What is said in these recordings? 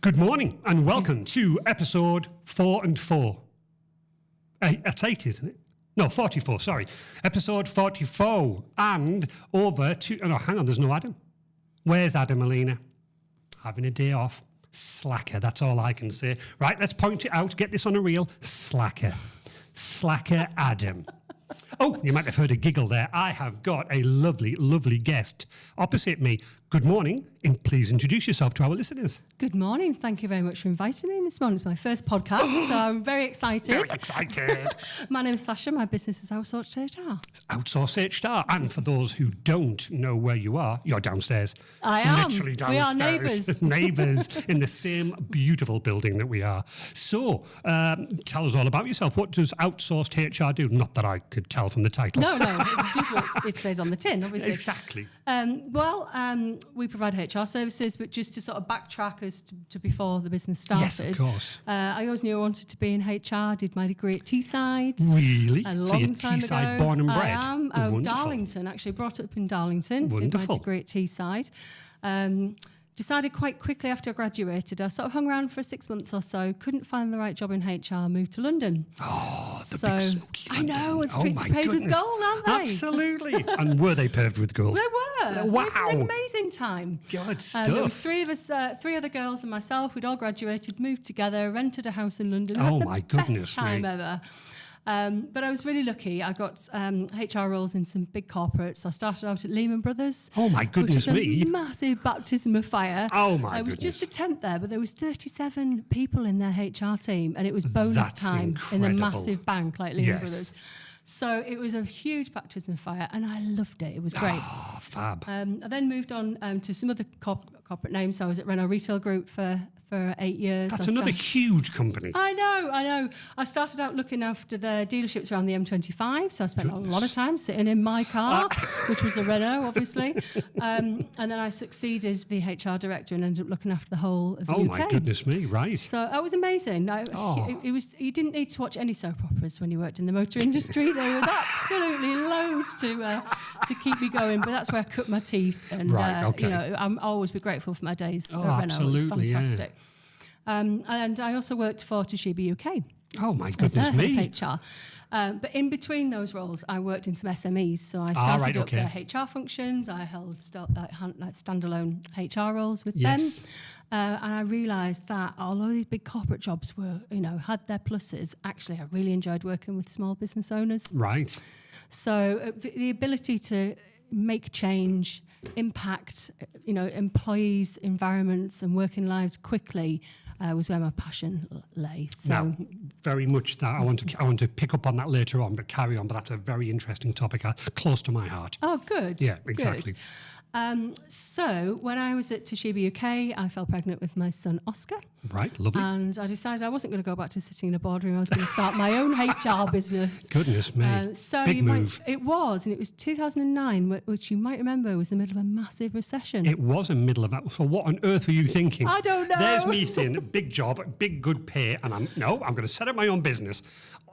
Good morning and welcome to episode 4 and 4. That's 8, isn't it? No, 44, sorry. Episode 44 and over to... Oh, no, hang on, there's no Adam. Where's Adam, Alina? Having a day off. Slacker, that's all I can say. Right, let's point it out, get this on a reel. Slacker. Slacker Adam. Oh, you might have heard a giggle there. I have got a lovely, lovely guest opposite me. Good morning, and please introduce yourself to our listeners. Good morning. Thank you very much for inviting me this morning. It's my first podcast, so I'm very excited. Very excited. My name is Sasha. My business is Outsourced HR. Outsourced HR. And for those who don't know where you are, you're downstairs. I am. Literally downstairs. We are neighbours. Neighbours in the same beautiful building that we are. So, tell us all about yourself. What does Outsourced HR do? Not that I could tell from the title. No, just what it says on the tin, obviously. Exactly. We provide HR services, but just to sort of backtrack as to before the business started. Yes, of course. I always knew I wanted to be in HR. Did my degree at Teesside. Really? A So long you're time Teesside ago. born and bred? I am. Wonderful. Darlington, actually. Brought up in Darlington. Wonderful. Did my degree at Teesside. Decided quite quickly after I graduated, I sort of hung around for 6 months or so, couldn't find the right job in HR, moved to London. Oh, the big smoky I know, and London. streets are paved with gold, aren't they? Absolutely. And were they paved with gold? They were. Wow. We had an amazing time. Good stuff. There was three of us, three other girls and myself. We'd all graduated, moved together, rented a house in London. Oh, Had the my goodness best time me. ever. But I was really lucky. I got HR roles in some big corporates. I started out at Lehman Brothers. Oh, my goodness which me. was a massive baptism of fire. Oh, my I was goodness. just a temp there, but there was 37 people in their HR team, and it was bonus That's time in a incredible. massive bank like Lehman Yes. Brothers. So it was a huge baptism of fire, and I loved it. It was great. Oh, fab. I then moved on to some other corporate names. So I was at Renault Retail Group for 8 years. That's another huge company. I know. I started out looking after the dealerships around the M25, so I spent a lot of time sitting in my car, which was a Renault, obviously. And then I succeeded the HR director and ended up looking after the whole of the UK. Oh, my goodness me, right. So that was amazing. It was. You didn't need to watch any soap operas when you worked in the motor industry. There was absolutely loads to keep me going, but that's where I cut my teeth. And Right, okay. I'm always be grateful for my days at Renault. absolutely, It's yeah. fantastic. And I also worked for Toshiba UK. Oh, my as goodness a me. head of HR. But in between those roles, I worked in some SMEs. So I started up their HR functions. I held standalone HR roles with Yes. them. And I realised that although these big corporate jobs were, had their pluses, actually I really enjoyed working with small business owners. Right. So the ability to make change, impact, employees, environments and working lives quickly was where my passion lay. So, Now, very much that I want to pick up on that later on, but carry on. But that's a very interesting topic, close to my heart. Oh, good. Yeah, exactly. Good. So when I was at Toshiba UK, I fell pregnant with my son Oscar. Right, lovely. And I decided I wasn't going to go back to sitting in a boardroom. I was going to start my own HR business. Goodness me. So Big move. It was, and it was 2009, which you might remember was the middle of a massive recession. It was in the middle of that. So what on earth were you thinking? I don't know. There's me saying, big job, big good pay, and I'm going to set up my own business.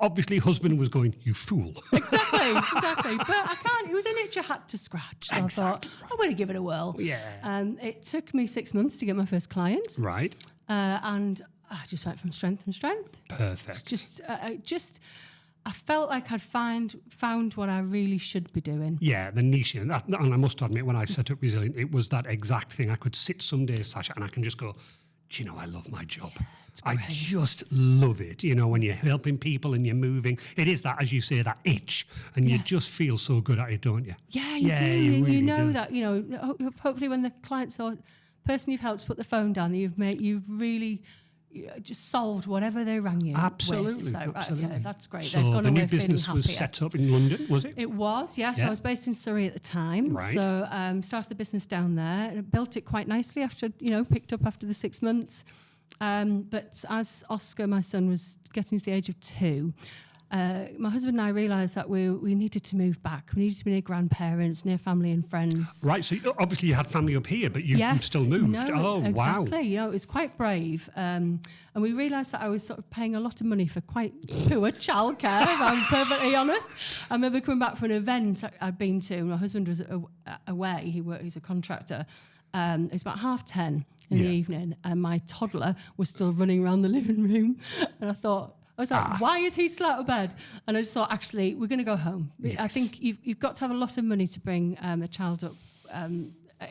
Obviously, husband was going, you fool. Exactly. But I can't. It was an itch I had to scratch. So Exactly. I thought, I'm going to give it a whirl. Yeah. It took me 6 months to get my first client. Right. And I just went from strength to strength. Perfect. I felt like I'd found what I really should be doing. Yeah, the niche. And I must admit, when I set up Resilient, it was that exact thing. I could sit some days, Sasha, and I can just go, do you know, I love my job. I just love it. When you're helping people and you're moving. It is that, as you say, that itch. And you just feel so good at it, don't you? Yeah, you do. You really know do. that, hopefully when the clients or person you've helped put the phone down, you've really just solved whatever they rang you Absolutely, with. So, absolutely. Okay, that's great. So They've gone the away new business feeling was happier. set up in London, was it? It was, yes. Yeah. I was based in Surrey at the time. Right. So started the business down there and built it quite nicely after, picked up after the 6 months. But as Oscar, my son, was getting to the age of 2, my husband and I realised that we needed to move back. We needed to be near grandparents, near family and friends. Right, so obviously you had family up here, but you still moved. No, wow. Exactly. It was quite brave. And we realised that I was sort of paying a lot of money for quite poor childcare, if I'm perfectly honest. I remember coming back from an event I'd been to. My husband was away. He's a contractor. It was about 10:30, in the Yeah. evening, and my toddler was still running around the living room. And I was like, why is he still out of bed? And I just thought, actually, we're going to go home. I Yes. think you've got to have a lot of money to bring a child up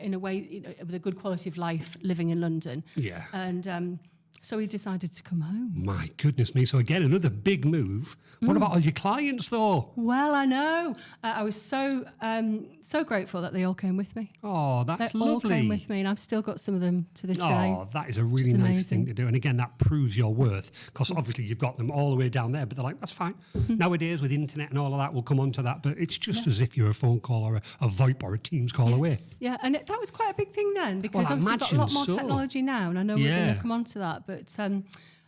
in a way, with a good quality of life living in London. Yeah. And so we decided to come home. My goodness me. So again, another big move. What about all your clients though? Well, I know. I was so grateful that they all came with me. Oh, that's They lovely. all came with me, and I've still got some of them to this day. Oh, that is a really is nice thing amazing. to do. And again, that proves your worth because obviously you've got them all the way down there, but they're like, that's fine. Nowadays with internet and all of that, we'll come on to that, but it's just as if you're a phone call or a VoIP or a Teams call away. Yeah, and that was quite a big thing then because Well, I obviously we've got a lot more imagine so. technology now, and I know we're going Yeah. to come on to that. But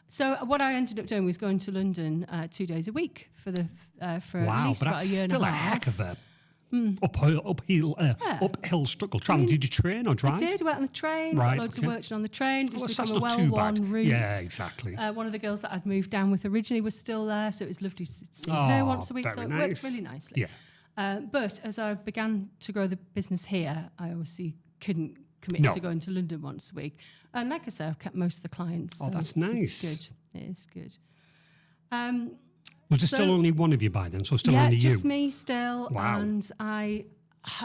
so what I ended up doing was going to London 2 days a week for at Wow, least but about that's a year and still a a half. heck of a uphill struggle. Travel. Did you train or drive? I did. Went on the train. Right, Got loads okay. of work on the train. Well, Just that's become a not too bad. well-worn route. Yeah, exactly. One of the girls that I'd moved down with originally was still there, so it was lovely to see Oh, her once a week. So very it worked nice. really nicely. Yeah. But as I began to grow the business here, I obviously couldn't commit No. to going to London once a week. And like I say, I've kept most of the clients. Oh, so that's nice. It's good. It is good. Was there So- still only one of you by then? So still Yeah, only just you? me still. Wow. And I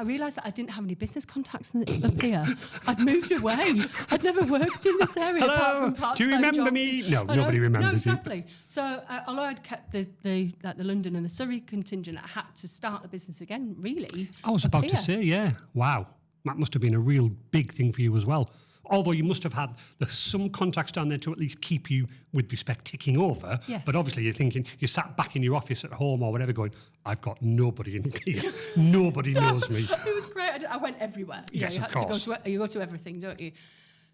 realised that I didn't have any business contacts up here. I'd moved away. I'd never worked in this area. Hello, apart from do you part-time remember jobs. me? No, I know. nobody remembers you. No, exactly. So although I'd kept the London and the Surrey contingent, I had to start the business again, really. I was up about to here. say, yeah. Wow. That must have been a real big thing for you as well. Although you must have had some contacts down there to at least keep you, with respect, ticking over. Yes. But obviously you're thinking, you sat back in your office at home or whatever going, I've got nobody in here. Nobody knows me. It was great. I went everywhere. Yes, you of had course. you go to everything, don't you?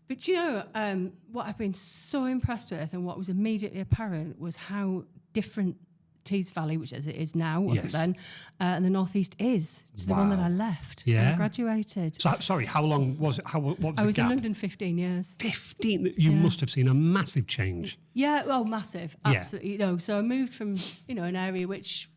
But you know, what I've been so impressed with, and what was immediately apparent, was how different Tees Valley, which as it is now, wasn't Yes. then, and the Northeast is to the one that Wow. I left when Yeah. I graduated. So, sorry, how long was it? What was I the was gap? in London 15 years. 15. You must have seen a massive change. Yeah, well, massive, Yeah. absolutely. You know, so I moved from an area which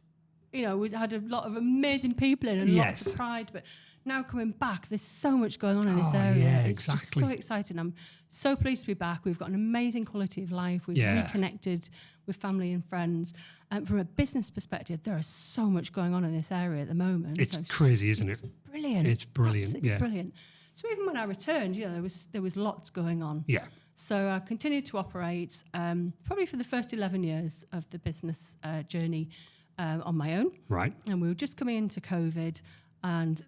had a lot of amazing people in and lots Yes. of pride, but now coming back, there's so much going on in this Oh, area. yeah, It's just exactly. so exciting. I'm so pleased to be back. We've got an amazing quality of life. We've Yeah. reconnected with family and friends. And from a business perspective, there is so much going on in this area at the moment. It's So crazy, isn't it's it? brilliant. It's brilliant, Absolutely yeah. brilliant. So even when I returned, there was lots going on. Yeah. So I continued to operate probably for the first 11 years of the business journey on my own. Right. And we were just coming into COVID, and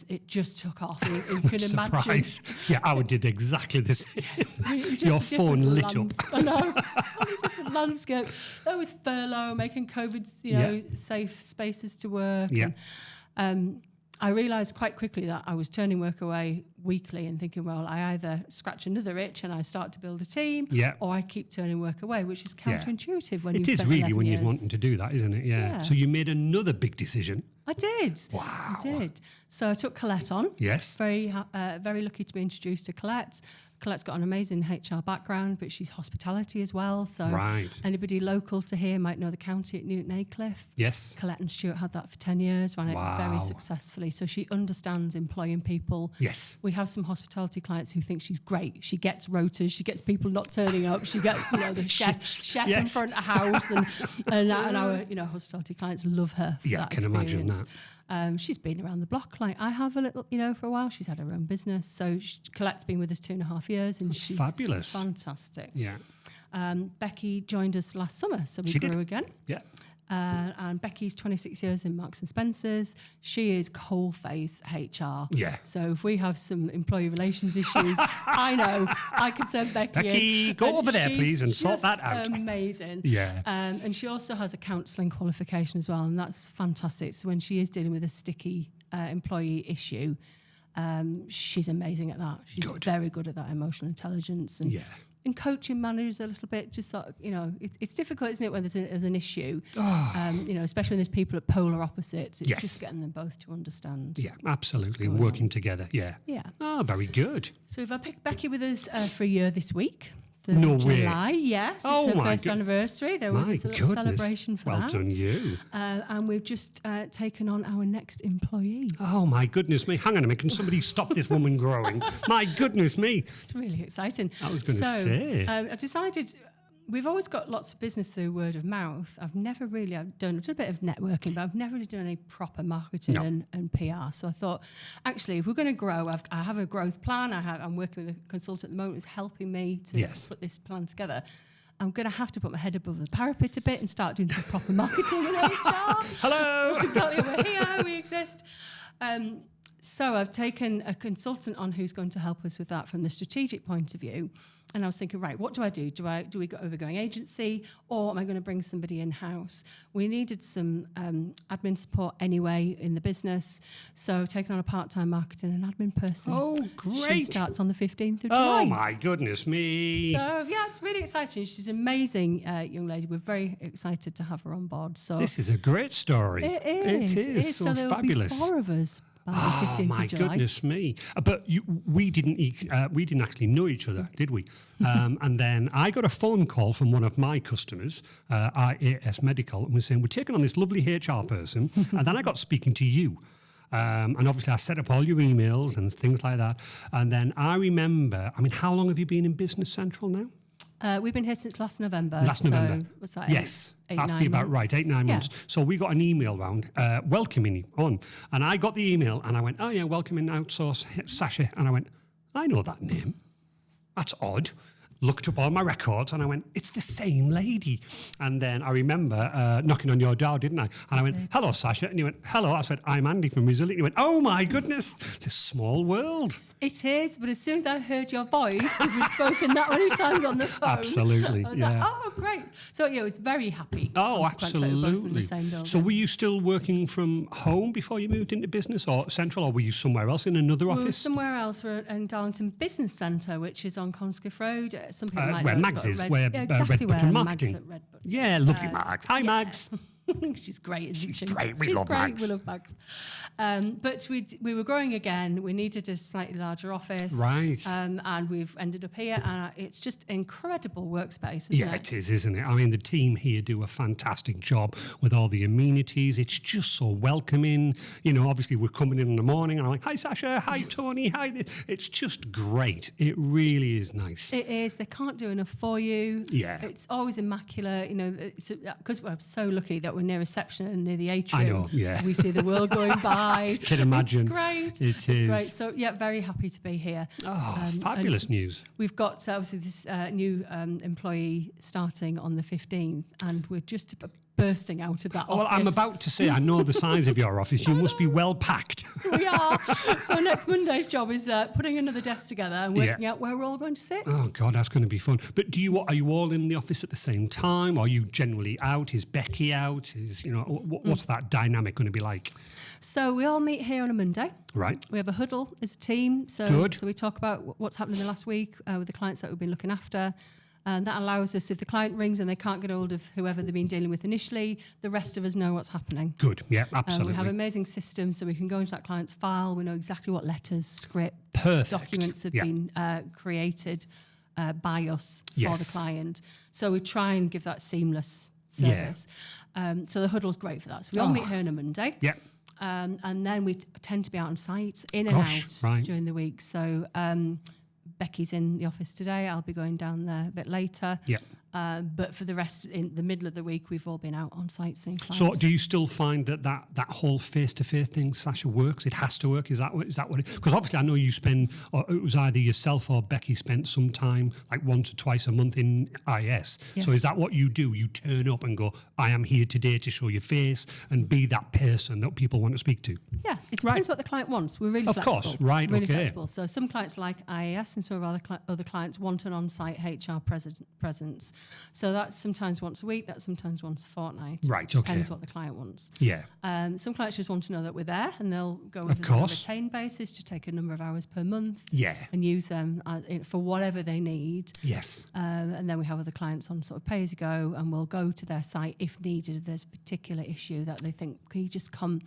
it just took off. You can imagine. Surprise. Yeah, I did exactly the same. It was just Your a phone different lit up. I know. Totally different landscape. There was furlough, making COVID, safe spaces to work. Yeah. And, I realised quite quickly that I was turning work away weekly and thinking, well, I either scratch another itch and I start to build a team, Yeah. or I keep turning work away, which is counterintuitive when It you've is spent really 11 when years. you're wanting to do that, isn't it? Yeah. So you made another big decision. I did. Wow. I did. So I took Colette on. Yes. Very lucky to be introduced to Colette. Colette's got an amazing HR background, but she's hospitality as well. So Right. anybody local to here might know the county at Newton Aycliffe. Yes. Colette and Stuart had that for 10 years, ran it very Wow. successfully. So she understands employing people. Yes. We have some hospitality clients who think she's great. She gets rotas, she gets people not turning up, she gets the chef in Yes. front of house, and our hospitality clients love her for Yeah, that I can imagine experience. She's been around the block like I have a little, for a while. She's had her own business. So Colette's been with us 2.5 years, and she's fabulous. fantastic. Yeah. Becky joined us last summer, so we She grew did. again. Yeah. And Becky's 26 years in Marks and Spencer's. She is coalface HR. Yeah. So if we have some employee relations issues, I know I can send Becky in. Becky, go And over there, she's please, and sort just that out. Amazing. Yeah. And she also has a counselling qualification as well, and that's fantastic. So when she is dealing with a sticky employee issue, she's amazing at that. She's Good. very good at that emotional intelligence and. Yeah. And coaching managers a little bit, just sort of, it's difficult, isn't it, when there's an issue, especially when there's people at polar opposites. It's Yes. just getting them both to understand. Yeah, absolutely. going Working together. Yeah. Yeah. Oh, very good. So if I picked Becky with us for a year this week, No way. July. Yes, Oh, it's her my first anniversary. There was My a little goodness. celebration for Well that. done you. And we've just taken on our next employee. Oh, my goodness me. Hang on a minute. Can somebody stop this woman growing? My goodness me. It's really exciting. I was going to say. I decided we've always got lots of business through word of mouth. I've done a bit of networking, but I've never really done any proper marketing and PR. So I thought, actually, if we're going to grow, I have a growth plan. I'm working with a consultant at the moment who's helping me to put this plan together. I'm going to have to put my head above the parapet a bit and start doing some proper marketing and HR. Hello. Exactly, we're here, we exist. So I've taken a consultant on who's going to help us with that from the strategic point of view. And I was thinking, right, what do I do? Do we go over going agency, or am I going to bring somebody in-house? We needed some admin support anyway in the business. So taking on a part-time marketing and admin person. Oh, great. She starts on the 15th of July. Oh, my goodness me. So, yeah, it's really exciting. She's an amazing young lady. We're very excited to have her on board. So This is a great story. It is. It is so there fabulous. will be 4 of us by the Oh 15th my of July. goodness me! But we didn't actually know each other, did we? And then I got a phone call from one of my customers, IAS Medical, and was saying we're taking on this lovely HR person. And then I got speaking to you. And obviously I set up all your emails and things like that. And then I remember, how long have you been in Business Central now? We've been here since last November. Last November. Was that yes, eight, that'd 9 be about months? right, 8-9 months. So we got an email round welcoming you on. And I got the email and I went, oh yeah, welcoming Outsourced Sasha. And I went, I know that name. That's odd. Looked up all my records and I went, it's the same lady. And then I remember knocking on your door, didn't I? And I went, hello, Sasha. And you went, hello. I said, I'm Andy from Resilient. You went, oh my goodness, it's a small world. It is, but as soon as I heard your voice, because we've spoken that many times on the phone, Absolutely, I was like, oh, great. So, yeah, I was very happy. Oh, consequence that we're both in absolutely. the same building. So were you still working from home before you moved into business or central, or were you somewhere else in another We were office? somewhere else. We're in Darlington Business Centre, which is on Conscliffe Road. Some people might where know Mags it's got is, where exactly Red where Button Mags Marketing. at Red Button. Yeah, lovely Mags. Hi, Mags. She's great, isn't she? She's great. We She's love great. Mags. We love Mags. But we were growing again. We needed a slightly larger office. Right. And we've ended up here, and it's just incredible workspace, isn't it? It is, isn't it? The team here do a fantastic job with all the amenities. It's just so welcoming. Obviously we're coming in the morning and I'm like, hi, Sasha. Hi, Tony. Hi. It's just great. It really is nice. It is. They can't do enough for you. Yeah. It's always immaculate. Because we're so lucky that we're near reception and near the atrium. I know, yeah. We see the world going by. Can imagine. It's great. It's great. So, yeah, very happy to be here. Oh, fabulous news. We've got, obviously, this new employee starting on the 15th, and we're just bursting out of that office. Well, I'm about to say, I know the size of your office. You must be well packed. We are. So next Monday's job is putting another desk together and working out where we're all going to sit. Oh God, that's going to be fun. But are you all in the office at the same time? Are you generally out? Is Becky out? What's that dynamic going to be like? So we all meet here on a Monday. Right. We have a huddle as a team. So Good. So we talk about what's happened in the last week with the clients that we've been looking after. And that allows us, if the client rings and they can't get hold of whoever they've been dealing with initially, the rest of us know what's happening. Good. Yeah, absolutely. We have amazing systems, so we can go into that client's file. We know exactly what letters, scripts, Perfect. documents have been created by us for Yes. the client. So we try and give that seamless service. So the huddle's great for that. So we all meet here on a Monday. Yeah. And then we tend to be out on site, in Gosh, and out right. during the week. So Becky's in the office today. I'll be going down there a bit later. Yeah. But for the rest, in the middle of the week, we've all been out on site seeing clients. So do you still find that whole face-to-face thing, Sasha, works? It has to work? Is that what it... Because obviously I know you spend, or it was either yourself or Becky spent some time, like once or twice a month in IS. Yes. So is that what you do? You turn up and go, I am here today to show your face and be that person that people want to speak to? Yeah, it depends what the client wants. We're really Of flexible. course, right, really okay. flexible. So some clients like IAS and some of our other clients want an on-site HR presence. So that's sometimes once a week, that's sometimes once a fortnight. Right, okay. Depends what the client wants. Yeah. Some clients just want to know that we're there, and they'll go with a retained basis to take a number of hours per month. Yeah. And use them for whatever they need. Yes. And then we have other clients on sort of pay as you go, and we'll go to their site if needed. If there's a particular issue that they think, can you just come?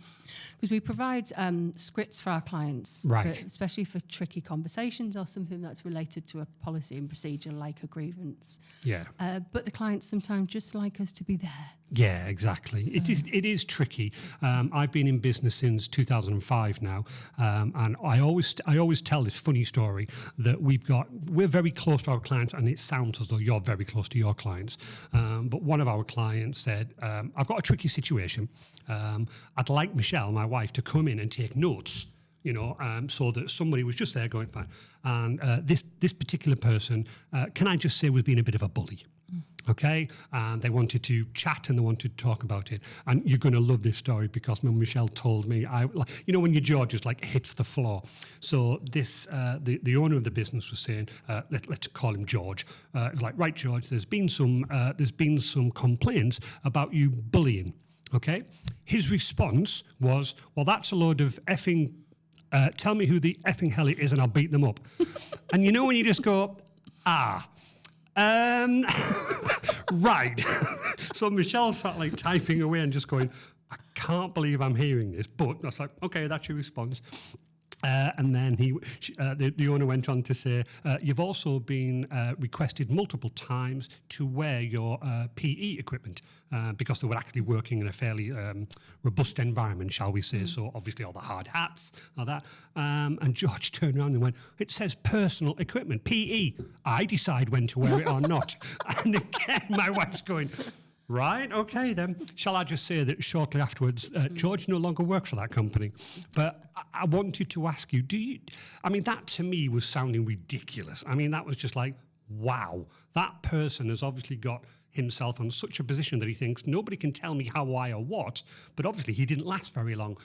Because we provide scripts for our clients, right? Especially for tricky conversations or something that's related to a policy and procedure like a grievance. Yeah. But the clients sometimes just like us to be there. Yeah, exactly. So. It is tricky. I've been in business since 2005 now, and I always tell this funny story that we're very close to our clients, and it sounds as though you're very close to your clients. But one of our clients said, "I've got a tricky situation. I'd like Michelle, my wife, to come in and take notes." So that somebody was just there going, fine. And this particular person, can I just say, was being a bit of a bully. Okay, and they wanted to chat and they wanted to talk about it. And you're going to love this story because when Michelle told me, when your jaw just like hits the floor. So this, the owner of the business was saying, let's call him George. Like, right, George, there's been some complaints about you bullying. Okay, his response was, well, that's a load of effing. Tell me who the effing hell it is, and I'll beat them up. And when you just go, right. So Michelle's sat like typing away and just going, I can't believe I'm hearing this. But I was like, okay, that's your response. And then the owner went on to say, you've also been requested multiple times to wear your PE equipment because they were actually working in a fairly robust environment, shall we say. So obviously all the hard hats, all that. And George turned around and went, it says personal equipment, PE. I decide when to wear it or not. And again, my wife's going, right, okay then. Shall I just say that shortly afterwards, George no longer works for that company. But I wanted to ask you, that to me was sounding ridiculous. That was just like, wow, that person has obviously got himself on such a position that he thinks nobody can tell me how, why, or what. But obviously he didn't last very long,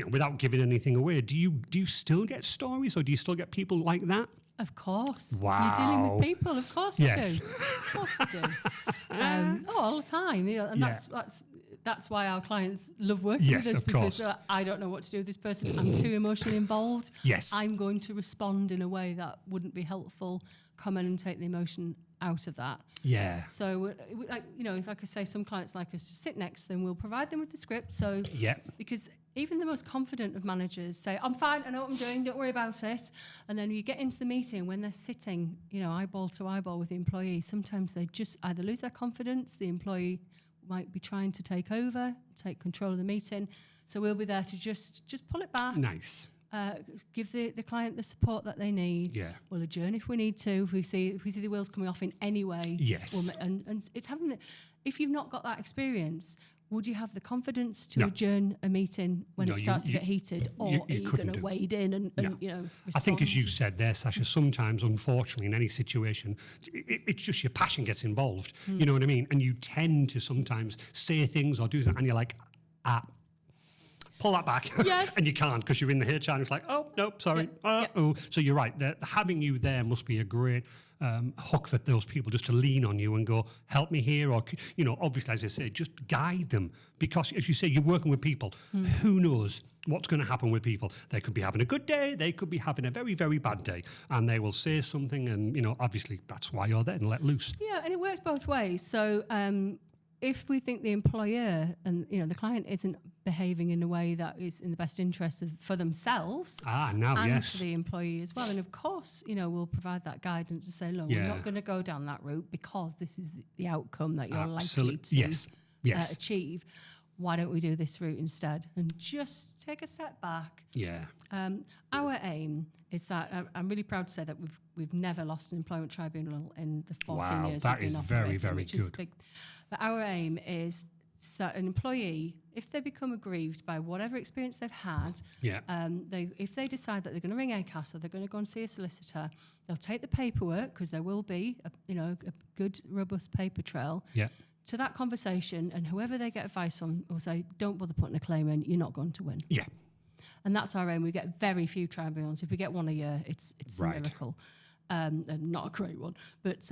without giving anything away. Do you still get stories, or do you still get people like that? Of course. Wow. You're dealing with people, of course yes. you do. Of course you do. All the time. And that's why our clients love working with us, because I don't know what to do with this person. I'm too emotionally involved. Yes. I'm going to respond in a way that wouldn't be helpful. Come in and take the emotion out of that. Yeah. So, like I say, some clients like us to sit next to them. We'll provide them with the script. So, because even the most confident of managers say, I'm fine, I know what I'm doing, don't worry about it. And then you get into the meeting when they're sitting, eyeball to eyeball with the employee, sometimes they just either lose their confidence, the employee might be trying to take control of the meeting. So we'll be there to just pull it back. Nice. Give the client the support that they need. Yeah. We'll adjourn if we need to. If we see the wheels coming off in any way. Yes. And it's having if you've not got that experience, would you have the confidence to adjourn a meeting when it starts to get heated, or are you going to wade in and respond? I think, as you said there, Sasha, sometimes, unfortunately, in any situation, it's just your passion gets involved. You know what I mean? And you tend to sometimes say things or do something, and you're like, pull that back. Yes. And you can't because you're in the HR and it's like, oh, no, sorry. Oh. So you're right. Having you there must be a great hook for those people just to lean on you and go, help me here. Or, obviously, as I say, just guide them. Because, as you say, you're working with people. Who knows what's going to happen with people? They could be having a good day. They could be having a very, very bad day. And they will say something. And, obviously, that's why you're there and let loose. Yeah, and it works both ways. So, if we think the employer and the client isn't behaving in a way that is in the best interest for themselves and for the employee as well, and of course we'll provide that guidance to say, look, we're not going to go down that route because this is the outcome that you're likely to achieve. Why don't we do this route instead and just take a step back? Yeah. Our aim is that I'm really proud to say that we've never lost an employment tribunal in the 14 years that we've been is very, operating, very which good. Is big. But our aim is that an employee, if they become aggrieved by whatever experience they've had, if they decide that they're going to ring ACAS or they're going to go and see a solicitor, they'll take the paperwork, because there will be a good, robust paper trail. Yeah. To that conversation, and whoever they get advice from will say, don't bother putting a claim in, you're not going to win. Yeah. And that's our aim. We get very few tribunals. If we get one a year, it's a miracle. And not a great one. But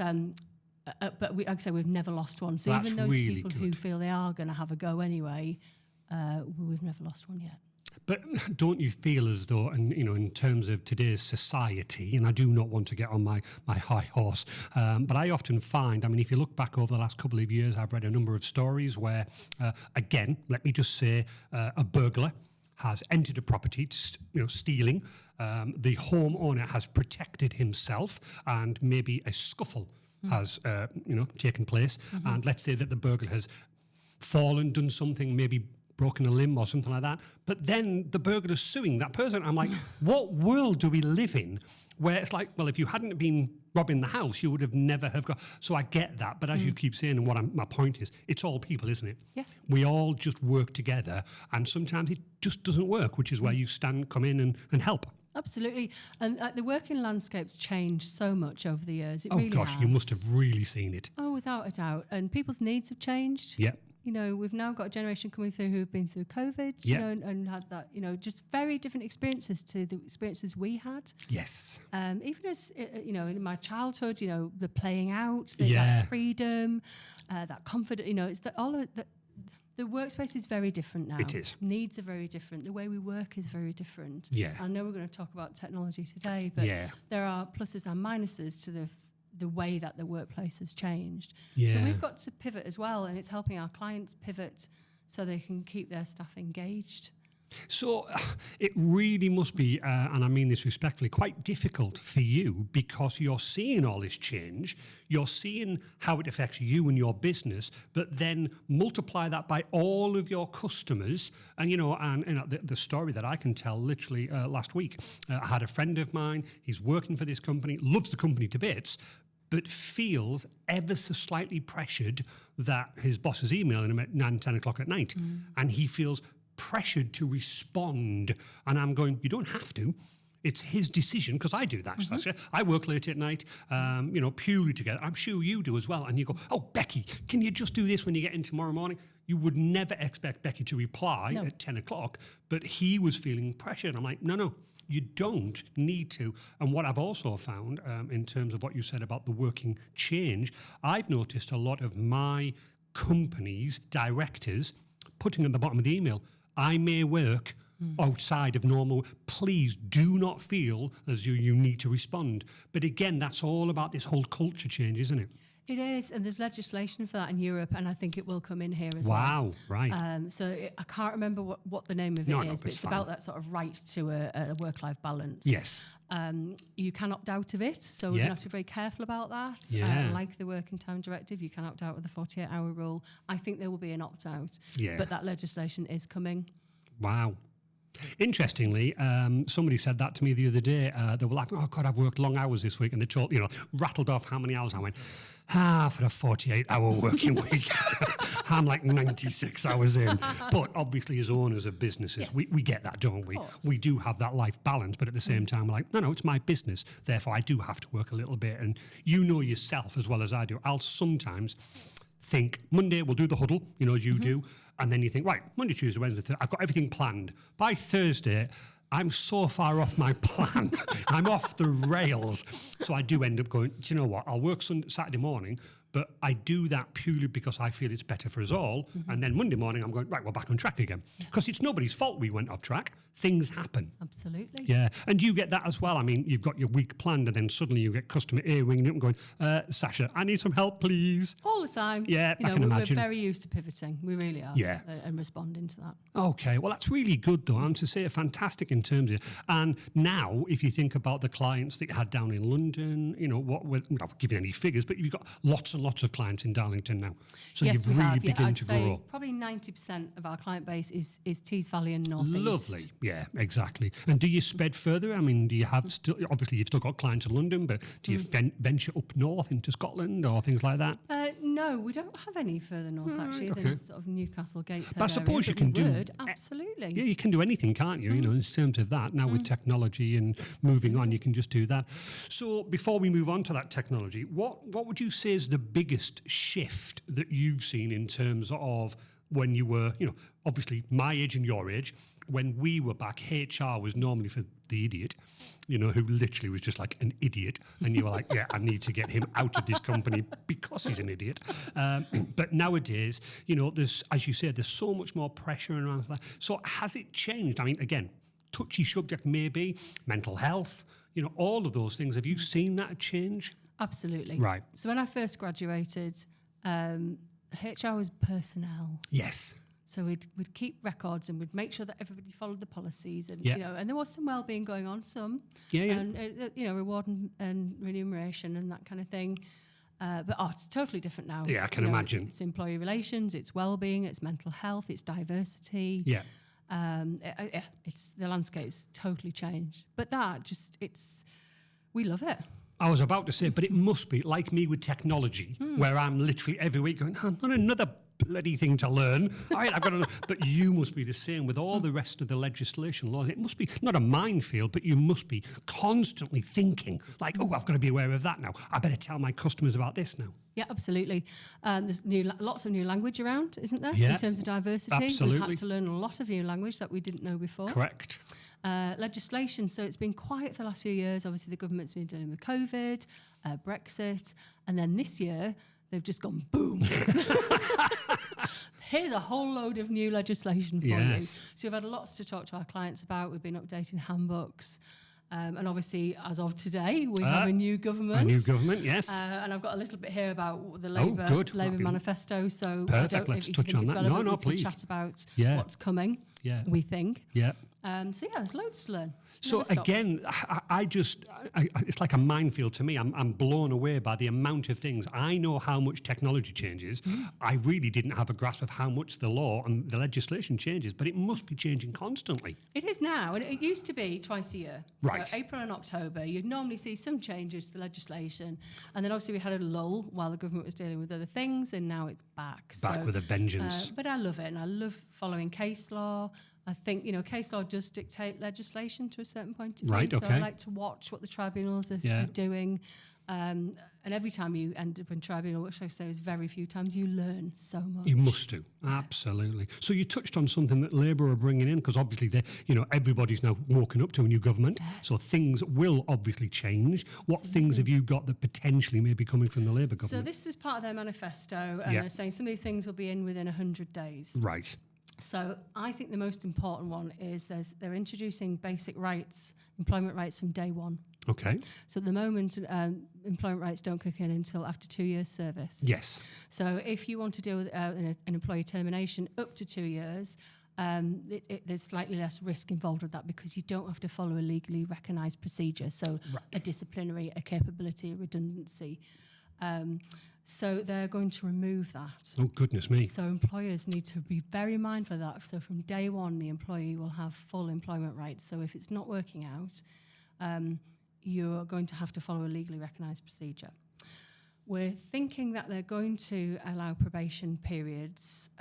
but like I say, we've never lost one. So That's even those really people who good. feel they are going to have a go anyway, we've never lost one yet. But don't you feel as though, and in terms of today's society, and I do not want to get on my high horse, but I often find, if you look back over the last couple of years, I've read a number of stories where, again, let me just say, a burglar has entered a property, stealing. The homeowner has protected himself, and maybe a scuffle has, taken place. And let's say that the burglar has fallen, done something, maybe broken a limb or something like that, but then the burglar's suing that person. I'm like, what world do we live in where it's like, well, if you hadn't been robbing the house, you would have never have got. So I get that, but as you keep saying, and my point is, it's all people, isn't it? Yes. We all just work together, and sometimes it just doesn't work, which is where you come in and help. Absolutely. And the working landscape's changed so much over the years. It Oh really gosh, has. you must have really seen it. Oh, without a doubt. And people's needs have changed. Yeah. We've now got a generation coming through who've been through COVID, Yeah. and had that, just very different experiences to the experiences we had. Yes. Even as, in my childhood, the playing out, Yeah. that freedom, that comfort, it's that all of that. The workspace is very different now. It is. Needs are very different. The way we work is very different. Yeah. I know we're going to talk about technology today, but Yeah. there are pluses and minuses to the way that the workplace has changed. Yeah. So we've got to pivot as well, and it's helping our clients pivot so they can keep their staff engaged. So it really must be, and I mean this respectfully, quite difficult for you because you're seeing all this change, you're seeing how it affects you and your business, but then multiply that by all of your customers. And, the story that I can tell literally last week, I had a friend of mine, he's working for this company, loves the company to bits, but feels ever so slightly pressured that his boss is emailing him at 9, 10 o'clock at night. And he feels pressured to respond, and I'm going, you don't have to. It's his decision, because I do that, Sasha. I work late at night, purely together. I'm sure you do as well. And you go, oh, Becky, can you just do this when you get in tomorrow morning? You would never expect Becky to reply at 10 o'clock, but he was feeling pressured. I'm like, no, you don't need to. And what I've also found, in terms of what you said about the working change, I've noticed a lot of my company's directors putting at the bottom of the email, I may work outside of normal. Please do not feel as you need to respond. But again, that's all about this whole culture change, isn't it? It is, and there's legislation for that in Europe, and I think it will come in here as well. Wow, right. I can't remember what the name of it is, but it's about that sort of right to a work-life balance. Yes. You can opt out of it, so we're going to have to be very careful about that. Yeah. Like the Working Time Directive, you can opt out of the 48-hour rule. I think there will be an opt-out, but that legislation is coming. Wow. Interestingly, somebody said that to me the other day. They were like, oh, God, I've worked long hours this week. And they told, rattled off how many hours. I went, for a 48-hour working week. I'm like 96 hours in. But obviously, as owners of businesses, we get that, don't we? We do have that life balance. But at the same time, we're like, no, it's my business. Therefore, I do have to work a little bit. And you know yourself as well as I do. I'll sometimes think, Monday, we'll do the huddle, as you do. And then you think, right, Monday, Tuesday, Wednesday, Thursday, I've got everything planned. By Thursday, I'm so far off my plan. I'm off the rails. So I do end up going, do you know what? I'll work Saturday morning, but I do that purely because I feel it's better for us all. And then Monday morning, I'm going, right, we're back on track again. Because it's nobody's fault we went off track. Things happen. Absolutely. Yeah. And you get that as well. I mean, you've got your week planned and then suddenly you get customer A ringing up and going, Sasha, I need some help, please. All the time. Yeah, I can imagine. We're very used to pivoting. We really are. Yeah. And responding to that. Okay, well, that's really good, though. I'm to say fantastic in terms of, and now, if you think about the clients that you had down in London, I'm not giving any figures, but you've got lots and lots of clients in Darlington now. So yes, you've really begun I'd to say grow. Probably 90% of our client base is Tees Valley and North East. Lovely, yeah, exactly. And do you spread further? I mean, do you have still, obviously you've still got clients in London, but do you venture up north into Scotland or things like that? No, we don't have any further north, actually, than sort of Newcastle, Gateshead. But I suppose area, you can do. Absolutely. Yeah, you can do anything, can't you? In terms of that. Now with technology and moving on, you can just do that. So before we move on to that technology, what would you say is the biggest shift that you've seen in terms of when you were, obviously my age and your age, when we were back, HR was normally for the idiot, who literally was just like an idiot. And you were like, yeah, I need to get him out of this company because he's an idiot. But nowadays, there's, as you said, there's so much more pressure around that. So has it changed? I mean, again, touchy subject maybe, mental health, all of those things. Have you seen that change? Absolutely. Right. So when I first graduated, HR was personnel. Yes. So we'd keep records and we'd make sure that everybody followed the policies, and Yeah. and there was some well-being going on, and reward and remuneration and that kind of thing. But it's totally different now. Yeah, I can imagine. It's employee relations, it's well-being, it's mental health, it's diversity. Yeah. It's the landscape's totally changed. But we love it. I was about to say, but it must be like me with technology, where I'm literally every week going, not another bloody thing to learn. All right, I've got to. But you must be the same with all the rest of the legislation laws. It must be not a minefield, but you must be constantly thinking, like, oh, I've got to be aware of that now. I better tell my customers about this now. Yeah, absolutely. There's lots of new language around, isn't there? Yeah, in terms of diversity. absolutely. We've had to learn a lot of new language that we didn't know before. Correct. Legislation, so it's been quiet for the last few years. Obviously, the government's been dealing with COVID, Brexit, and then this year, they've just gone boom. Here's a whole load of new legislation for you. So we've had lots to talk to our clients about. We've been updating handbooks. And obviously, as of today, we have a new government. A new government, yes. And I've got a little bit here about the Labour manifesto. So perfect. Let's touch on that. No, please. We can chat about what's coming. Yeah. We think. Yeah. There's loads to learn. So again, it's like a minefield to me. I'm blown away by the amount of things. I know how much technology changes. I really didn't have a grasp of how much the law and the legislation changes, but it must be changing constantly. It is now, and it used to be twice a year. Right. So April and October, you'd normally see some changes to the legislation, and then obviously we had a lull while the government was dealing with other things, and now it's back. Back with a vengeance. But I love it, and I love following case law. I think, case law does dictate legislation to a certain point of view. Right, okay. So I like to watch what the tribunals are doing. And every time you end up in tribunal, which I say is very few times, you learn so much. You must do, absolutely. So you touched on something that Labour are bringing in, because obviously everybody's now woken up to a new government, so things will obviously change. What things have you got that potentially may be coming from the Labour government? So this was part of their manifesto, and they're saying some of these things will be in within 100 days. Right. So I think the most important one is they're introducing basic rights, employment rights from day one. Okay. So at the moment, employment rights don't kick in until after 2 years' service. Yes. So if you want to deal with an employee termination up to 2 years, there's slightly less risk involved with that because you don't have to follow a legally recognised procedure. So a disciplinary, a capability, a redundancy. So they're going to remove that. Oh, goodness me. So employers need to be very mindful of that. So from day one, the employee will have full employment rights. So if it's not working out, you're going to have to follow a legally recognised procedure. We're thinking that they're going to allow probation periods.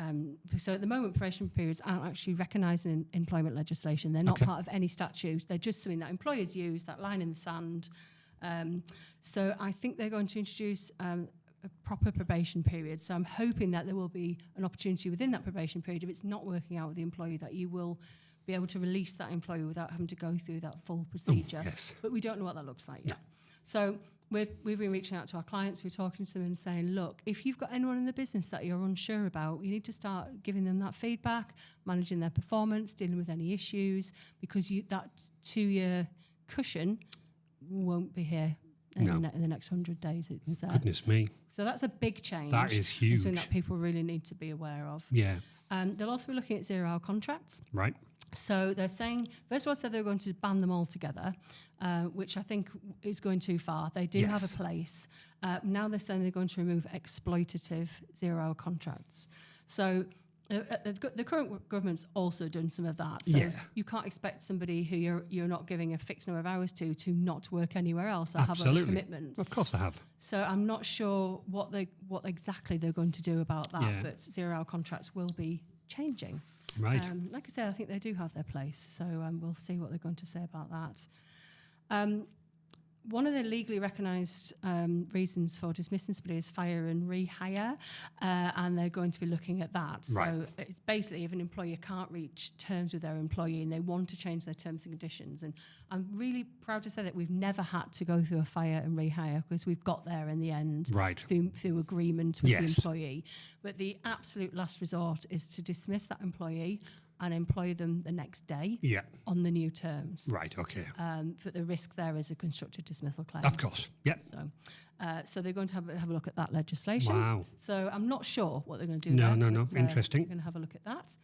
So at the moment, probation periods aren't actually recognised in employment legislation. They're not part of any statute. They're just something that employers use, that line in the sand. So I think they're going to introduce a proper probation period. So I'm hoping that there will be an opportunity within that probation period, if it's not working out with the employee, that you will be able to release that employee without having to go through that full procedure. Yes. But we don't know what that looks like yet. So we've been reaching out to our clients, we're talking to them and saying, look, if you've got anyone in the business that you're unsure about, you need to start giving them that feedback, managing their performance, dealing with any issues, because that 2-year cushion won't be here in the next 100 days. It's goodness me. So that's a big change. That is huge. Something that people really need to be aware of. Yeah. They'll also be looking at 0-hour contracts. Right. So they're saying, first of all, said they're going to ban them all together, which I think is going too far. They do have a place. Now they're saying they're going to remove exploitative 0-hour contracts. So the current government's also done some of that. So you can't expect somebody who you're not giving a fixed number of hours to not work anywhere else or have other commitments. Of course they have. So I'm not sure what exactly they're going to do about that, but 0-hour contracts will be changing. Right. Like I said, I think they do have their place. So we'll see what they're going to say about that. one of the legally recognised reasons for dismissing somebody is fire and rehire, and they're going to be looking at that. Right. So it's basically if an employer can't reach terms with their employee and they want to change their terms and conditions. And I'm really proud to say that we've never had to go through a fire and rehire because we've got there in the end Right. through agreement with the Yes. employee. But the absolute last resort is to dismiss that employee and employ them the next day Yeah. on the new terms. Right. Okay. But the risk there is a constructive dismissal claim. Of course. Yep. So they're going to have a look at that legislation. Wow. So I'm not sure what they're going to do. No, there, no, no. but, Interesting. We're going to have a look at that.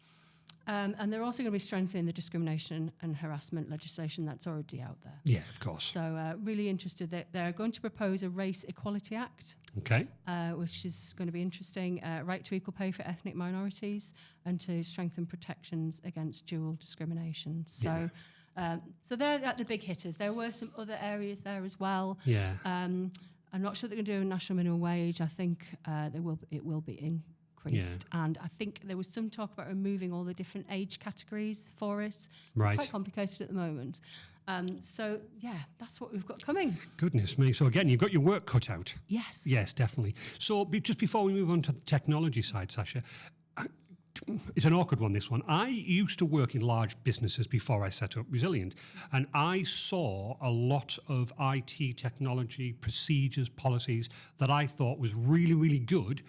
And they're also going to be strengthening the discrimination and harassment legislation that's already out there. Yeah, of course. So really interested that they're going to propose a Race Equality Act, Okay. which is going to be interesting. Right to equal pay for ethnic minorities and to strengthen protections against dual discrimination. So, so they're the big hitters. There were some other areas there as well. Yeah. I'm not sure they're going to do a national minimum wage. I think it will be increased. And I think there was some talk about removing all the different age categories for it. Right. It's quite complicated at the moment. So, yeah, that's what we've got coming. Goodness me. So again, you've got your work cut out. Yes. Yes, definitely. So just before we move on to the technology side, Sasha, it's an awkward one, this one. I used to work in large businesses before I set up Resilient, and I saw a lot of IT technology, procedures, policies that I thought was really, really good,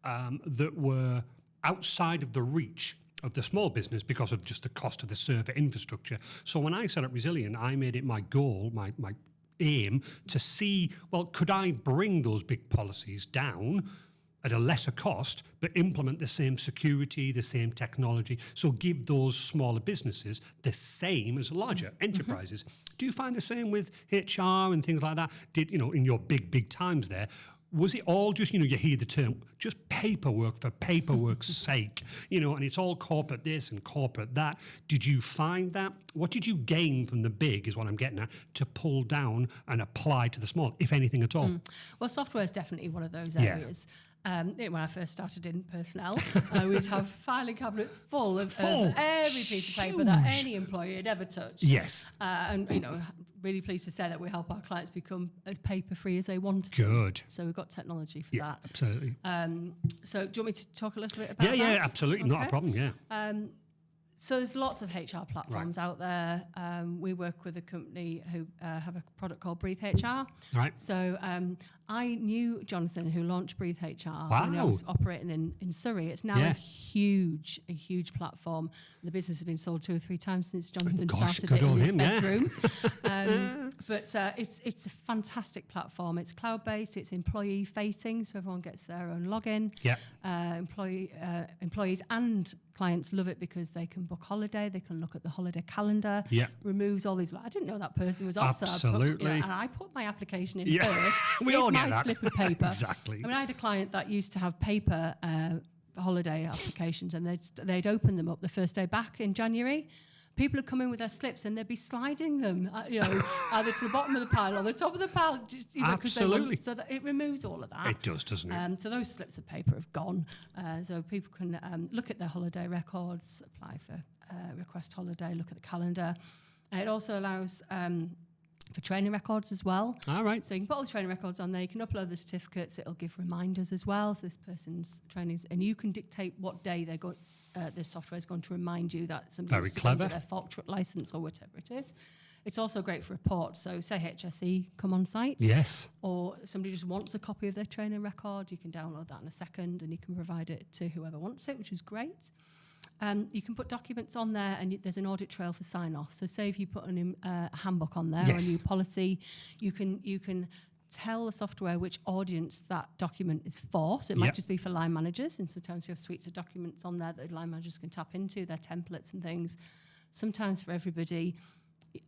that were outside of the reach of the small business because of just the cost of the server infrastructure. So when I set up Resilient, I made it my goal, my aim to see, well, could I bring those big policies down at a lesser cost, but implement the same security, the same technology, so give those smaller businesses the same as larger enterprises. Do you find the same with HR and things like that? Did, in your big times there, was it all just, you hear the term, just paperwork for paperwork's sake, and it's all corporate this and corporate that. Did you find that? What did you gain from the big, is what I'm getting at, to pull down and apply to the small, if anything at all? Well, software is definitely one of those areas. When I first started in personnel, we'd have filing cabinets full of every piece of paper that any employee had ever touched. Yes. And, really pleased to say that we help our clients become as paper-free as they want. Good. So we've got technology for that. Absolutely. So do you want me to talk a little bit about that? Yeah, absolutely. Not a problem, yeah. So there's lots of HR platforms out there. We work with a company who have a product called Breathe HR. Right. So I knew Jonathan, who launched Breathe HR when I Wow. was operating in Surrey. It's now a huge platform. The business has been sold 2 or 3 times since Jonathan started it in his bedroom. But it's a fantastic platform. It's cloud-based. It's employee-facing, so everyone gets their own login. Yeah. Employees and clients love it because they can book holiday, they can look at the holiday calendar, removes all these, I didn't know that person was off, Absolutely. and I put my application in first. We all get my that. slip of paper. Exactly. I mean, I had a client that used to have paper holiday applications, and they'd open them up the first day back in January. People would come in with their slips and they'd be sliding them, either to the bottom of the pile or the top of the pile. Just, Absolutely. So that it removes all of that. It does, doesn't it? So those slips of paper have gone. So people can look at their holiday records, apply for request holiday, look at the calendar. It also allows for training records as well. All right. So you can put all the training records on there. You can upload the certificates. It'll give reminders as well. So this person's trainings, and you can dictate what day they're going. The software is going to remind you that somebody's under their fork truck license or whatever it is. It's also great for reports. So say HSE come on site. Yes. Or somebody just wants a copy of their training record. You can download that in a second and you can provide it to whoever wants it, which is great. You can put documents on there and there's an audit trail for sign-off. So say if you put a handbook on there or a new policy, you can tell the software which audience that document is for. So it might just be for line managers, and sometimes you have suites of documents on there that line managers can tap into, their templates and things. Sometimes for everybody,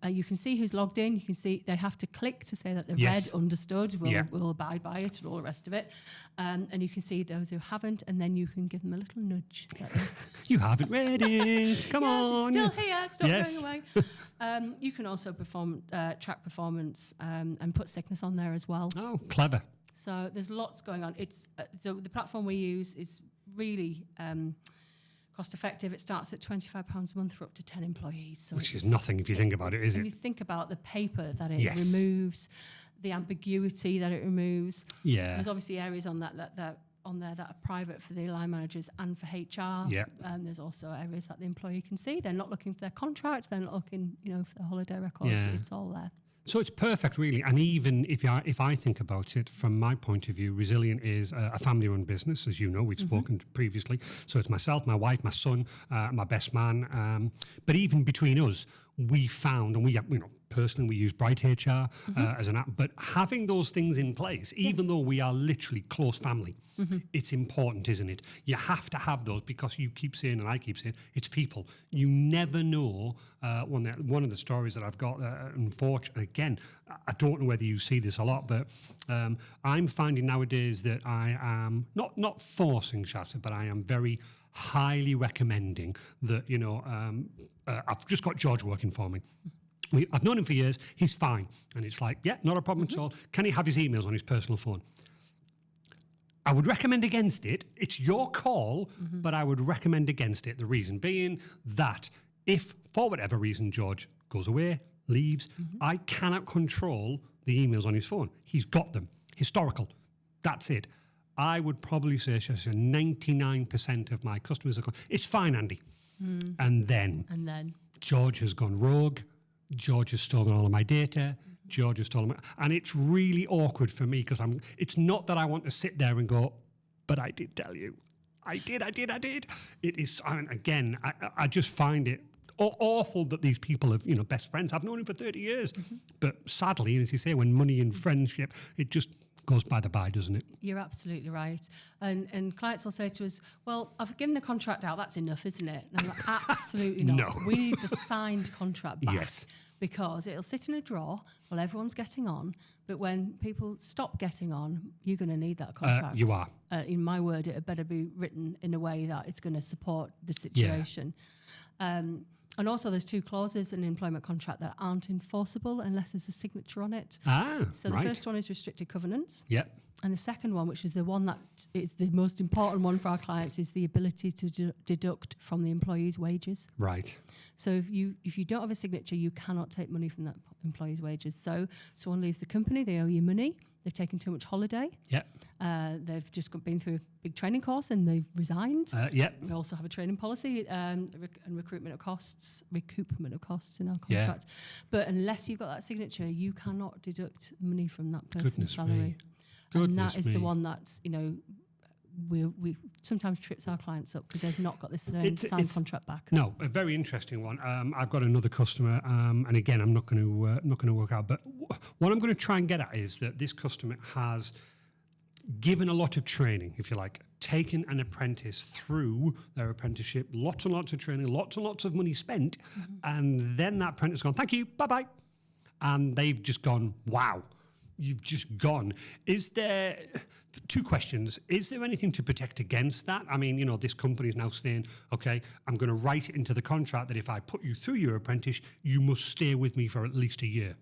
you can see who's logged in. You can see they have to click to say that they've read, understood, will abide by it, and all the rest of it. And you can see those who haven't, and then you can give them a little nudge. You haven't read it. Come on. It's still here. It's not going away. You can also track performance and put sickness on there as well. Oh, clever. So there's lots going on. It's so the platform we use is really cost effective. It starts at £25 a month for up to 10 employees. So Which is nothing if you think about it, is and it? you think about the paper that it Yes. removes, the ambiguity that it removes. Yeah. There's obviously areas on that on there that are private for the line managers and for HR. Yeah. There's also areas that the employee can see. They're not looking for their contract. They're not looking, for their holiday records. Yeah. It's all there. So it's perfect, really. And even if I think about it from my point of view, Resilient is a family-run business, as you know, we've spoken previously. So it's myself, my wife, my son, my best man. But even between us, we found, and we, personally, we use Bright HR as an app. But having those things in place, even though we are literally close family, it's important, isn't it? You have to have those because you keep saying, and I keep saying, it's people. You never know. One of the stories that I've got, unfortunately, again, I don't know whether you see this a lot, but I'm finding nowadays that I am not forcing Sasha, but I am very highly recommending that, I've just got George working for me. I've known him for years. He's fine. And it's like, yeah, not a problem at all. Can he have his emails on his personal phone? I would recommend against it. It's your call, but I would recommend against it. The reason being that if, for whatever reason, George goes away, leaves, I cannot control the emails on his phone. He's got them. Historical. That's it. I would probably say 99% of my customers are going, it's fine, Andy. And then George has gone rogue. George has stolen all of my data. George has stolen and it's really awkward for me because it's not that I want to sit there and go, but I did tell you. I did. It is, again, I just find it awful that these people have, best friends. I've known him for 30 years. But sadly, as you say, when money and friendship, it just goes by the by, doesn't it? You're absolutely right. And clients will say to us, well, I've given the contract out, that's enough, isn't it? And I'm like, absolutely not. No. We need the signed contract back. Yes. Because it'll sit in a drawer while everyone's getting on, but when people stop getting on, you're going to need that contract. You are. In my word, it had better be written in a way that it's going to support the situation. And also there's 2 clauses in an employment contract that aren't enforceable unless there's a signature on it. So the first one is restricted covenants. Yep. And the second one, which is the one that is the most important one for our clients, is the ability to deduct from the employee's wages. Right. So if you don't have a signature, you cannot take money from that employee's wages. So someone leaves the company, they owe you money. They've taken too much holiday. Yep. They've just been through a big training course and they've resigned. Yep. We also have a training policy and recoupment of costs in our contract. Yeah. But unless you've got that signature, you cannot deduct money from that person's Goodness salary. me. And that is the one that's, we sometimes trips our clients up because they've not got this signed contract back. No, a very interesting one. I've got another customer, and again, I'm not going to work out. But what I'm going to try and get at is that this customer has given a lot of training, if you like, taken an apprentice through their apprenticeship, lots and lots of training, lots and lots of money spent, and then that apprentice has gone, thank you, bye-bye. And they've just gone, wow. You've just gone. Is there 2 questions? Is there anything to protect against that? I mean, this company is now saying, okay, I'm going to write it into the contract that if I put you through your apprentice, you must stay with me for at least a year.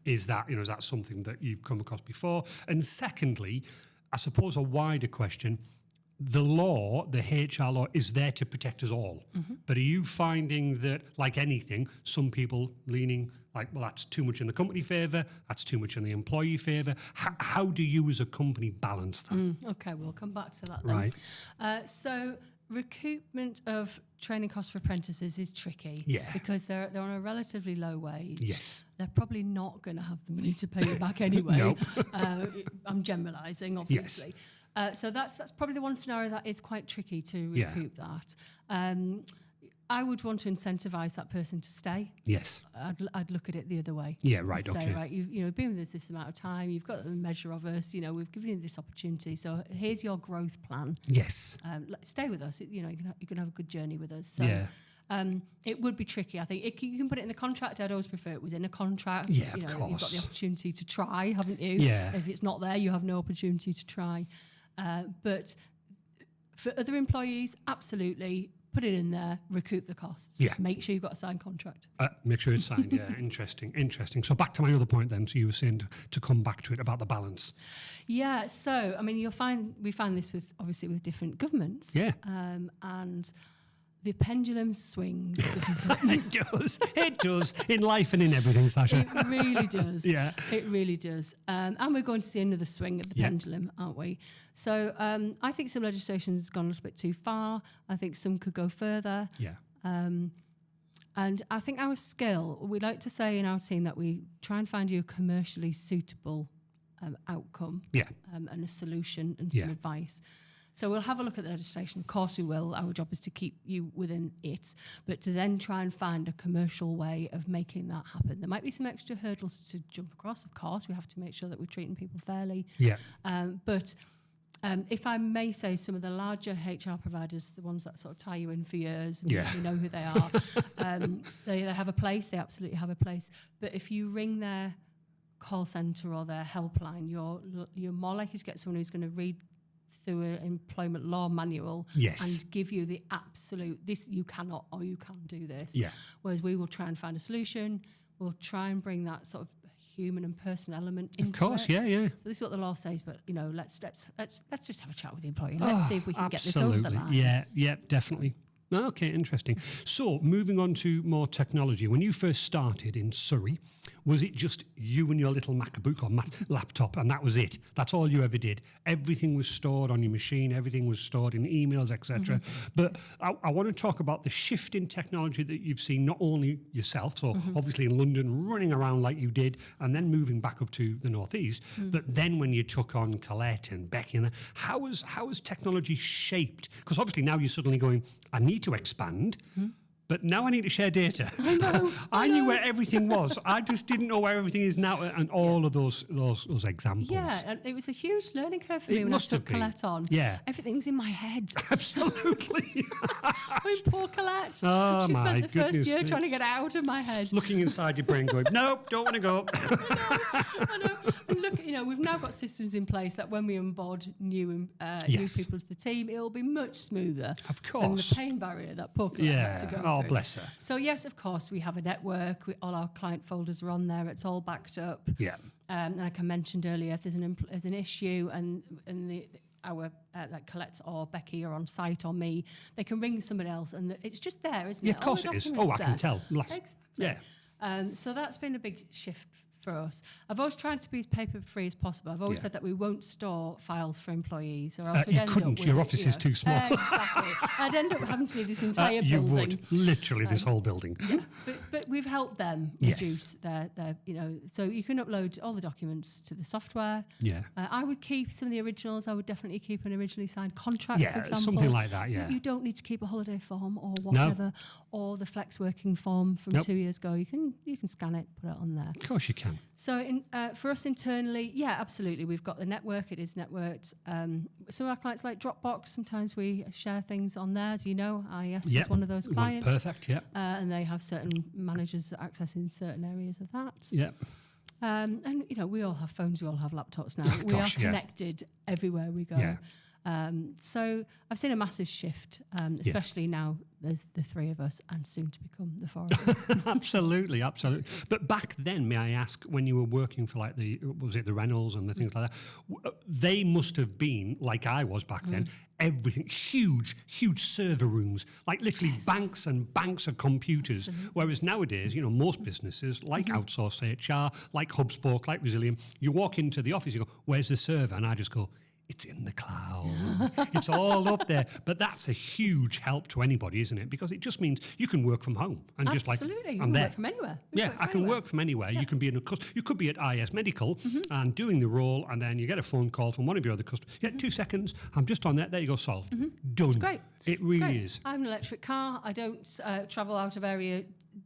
Is that something that you've come across before? And secondly, I suppose a wider question, the law, the HR law, is there to protect us all. But are you finding that, like anything, some people leaning like, well, that's too much in the company favour, that's too much in the employee favour? How do you as a company balance that? Okay, we'll come back to that then. Right. So recoupment of training costs for apprentices is tricky. Yeah. Because they're on a relatively low wage. Yes. They're probably not going to have the money to pay you back anyway. No. I'm generalising, obviously. Yes. So that's probably the one scenario that is quite tricky to recoup that. I would want to incentivise that person to stay. Yes. I'd look at it the other way. Yeah, right, Say, okay. right, you've been with us this amount of time, you've got the measure of us, we've given you this opportunity, so here's your growth plan. Yes. Stay with us, you can have a good journey with us. So, Yeah. it would be tricky. I think you can put it in the contract. I'd always prefer it was in a contract. Yeah, of You've got course. the opportunity to try, haven't you? Yeah. If it's not there, you have no opportunity to try. But for other employees, absolutely, put it in there, recoup the costs. Yeah. Make sure you've got a signed contract. Make sure it's signed, yeah. Interesting. So back to my other point then. So you were saying to come back to it about the balance. Yeah, so, I mean, we find this with different governments. Yeah. And The pendulum swings, doesn't it? It does. It does. In life and in everything, Sasha. It really does. Yeah. It really does. And we're going to see another swing of the pendulum, aren't we? So I think some legislation has gone a little bit too far. I think some could go further. Yeah. And I think our skill, we like to say in our team that we try and find you a commercially suitable outcome and a solution and some advice. So we'll have a look at the legislation. Of course we will. Our job is to keep you within it, but to then try and find a commercial way of making that happen. There might be some extra hurdles to jump across, of course. We have to make sure that we're treating people fairly. Yeah. But if I may say, some of the larger HR providers, the ones that sort of tie you in for years, and you know who they are, they have a place. They absolutely have a place. But if you ring their call centre or their helpline, you're more likely to get someone who's going to read through an employment law manual and give you the absolute, this you cannot or you can't do this. Yeah. Whereas we will try and find a solution. We'll try and bring that sort of human and personal element into it. Of course, yeah. So this is what the law says, but let's just have a chat with the employee. Let's see if we can get this over the line. Yeah, definitely. Okay, interesting. So, moving on to more technology. When you first started in Surrey, was it just you and your little MacBook or laptop, and that was it? That's all you ever did? Everything was stored on your machine, everything was stored in emails, etc. But I want to talk about the shift in technology that you've seen, not only yourself, so obviously in London, running around like you did, and then moving back up to the Northeast, but then when you took on Colette and Becky, and how has technology shaped? Because obviously now you're suddenly going, I need to expand, but now I need to share data. I knew where everything was. I just didn't know where everything is now, and all of those examples. Yeah, and it was a huge learning curve for me when I took Colette on. Yeah. Everything's in my head. Absolutely. I mean, poor Colette. Oh, she my spent the first goodness year me. trying to get it out of my head. Looking inside your brain going, nope, don't want to go. I know. And look, we've now got systems in place that when we onboard new people to the team, it'll be much smoother. Of than course. the pain barrier that poor Colette had to go through. Bless her. So yes, of course, we have a network. All our client folders are on there. It's all backed up. Yeah. And like I mentioned earlier, if there's an issue and our like Colette or Becky are on site or me, they can ring somebody else, and it's just there, isn't it? Yeah, of course it is. Oh, I can tell. Exactly. Yeah. So that's been a big shift for us. I've always tried to be as paper-free as possible. I've always said that we won't store files for employees, or else we'd you end couldn't. up with, Your office is too small. Exactly. I'd end up having to leave this entire you building. would. Literally this whole building. Yeah, but we've helped them reduce their so you can upload all the documents to the software. Yeah. I would keep some of the originals. I would definitely keep an originally signed contract, for example. Something like that, yeah. You don't need to keep a holiday form or whatever, or the flex working form from 2 years ago. You can scan it, put it on there. Of course you can. So for us internally, yeah, absolutely. We've got the network. It is networked. Some of our clients like Dropbox. Sometimes we share things on there. As you know, IES is one of those clients. Perfect, yeah. And they have certain managers accessing certain areas of that. Yeah. And, we all have phones. We all have laptops now. Of we course, are connected everywhere we go. Yeah. So I've seen a massive shift, especially now there's the three of us and soon to become the four of us. Absolutely. But back then, may I ask, when you were working for like the Reynolds and the things like that, they must have been, like I was back then, everything, huge server rooms, like literally banks and banks of computers. Absolutely. Whereas nowadays, most businesses like Outsourced HR, like HubSpot, like Resilient, you walk into the office, you go, where's the server? And I just go, it's in the cloud. It's all up there. But that's a huge help to anybody, isn't it? Because it just means you can work from home and Absolutely. just like you I'm can there. Work from anywhere. I can work from anywhere. Yeah. You can be you could be at IS Medical and doing the role, and then you get a phone call from one of your other customers. Yeah, 2 seconds. I'm just on that. There you go. Solved. Done. It's great. It really is. I have an electric car. I don't travel out of area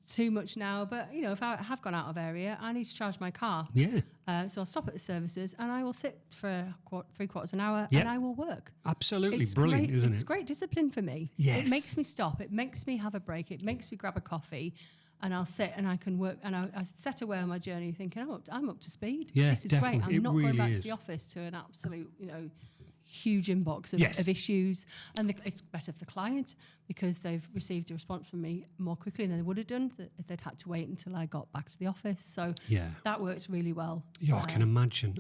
too much now, but if I have gone out of area, I need to charge my car. Yeah. So I'll stop at the services and I will sit for 3/4 of an hour and I will work. Absolutely it's brilliant, great, isn't it? It's great discipline for me. Yes. It makes me stop. It makes me have a break. It makes me grab a coffee, and I'll sit and I can work. And I set away on my journey thinking, I'm up to speed. Yeah, this is definitely. great. I'm It not really going back is. to the office to an absolute, huge inbox of, Yes. of issues, and it's better for the client because they've received a response from me more quickly than they would have done if they'd had to wait until I got back to the office. So that works really well. Yeah, I can imagine.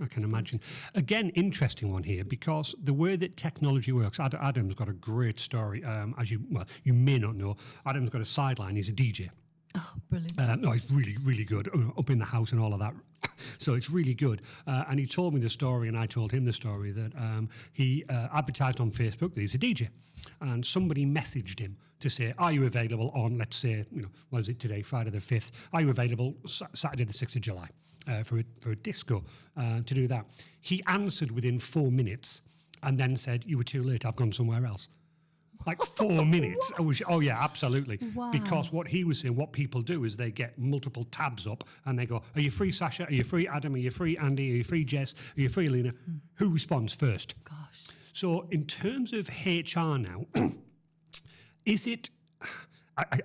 Again, interesting one here, because the way that technology works, Adam's got a great story. You may not know, Adam's got a sideline. He's a DJ. Oh, brilliant. No, he's really, really good up in the house and all of that. So it's really good. And he told me the story, and I told him the story, that he advertised on Facebook that he's a DJ. And somebody messaged him to say, are you available on, let's say, what is it today, Friday the 5th? Are you available Saturday the 6th of July for a disco to do that? He answered within 4 minutes and then said, you were too late, I've gone somewhere else. Like 4 minutes. Oh, yeah, absolutely. Wow. Because what he was saying, what people do is they get multiple tabs up and they go, are you free, Sasha? Are you free, Adam? Are you free, Andy? Are you free, Jess? Are you free, Lena? Who responds first? Gosh. So in terms of HR now, is it...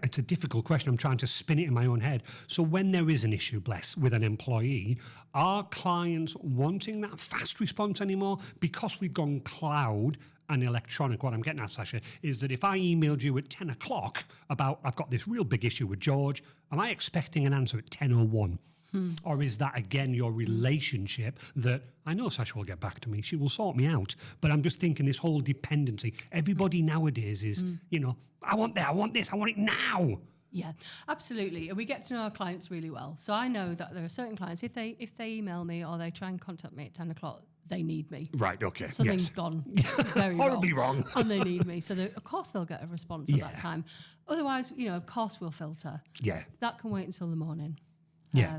it's a difficult question. I'm trying to spin it in my own head. So when there is an issue, with an employee, are clients wanting that fast response anymore? Because we've gone cloud and electronic, what I'm getting at, Sasha, is that if I emailed you at 10 o'clock about I've got this real big issue with George, am I expecting an answer at 10:01? Or is that, again, your relationship that I know Sasha will get back to me, she will sort me out, but I'm just thinking this whole dependency. Everybody nowadays is, I want that, I want this, I want it now. Yeah, absolutely. And we get to know our clients really well. So I know that there are certain clients, if they email me or they try and contact me at 10 o'clock, they need me. Right, okay. Something's gone very horribly wrong. And they need me. So of course they'll get a response at that time. Otherwise, of course we'll filter. Yeah. That can wait until the morning. Yeah.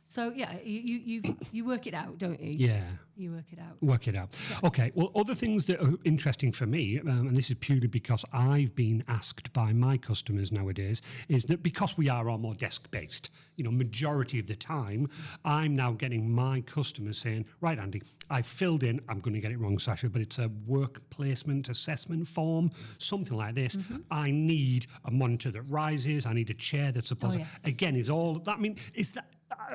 So yeah, you work it out, don't you? Yeah. You work it out. Work it out. Yeah. Okay. Well, other things that are interesting for me, and this is purely because I've been asked by my customers nowadays, is that because we are all more desk-based, majority of the time, I'm now getting my customers saying, right, Andy, I filled in, I'm going to get it wrong, Sasha, but it's a work placement assessment form, something like this. I need a monitor that rises. I need a chair that's supposed to... Again, is all... I mean, is that...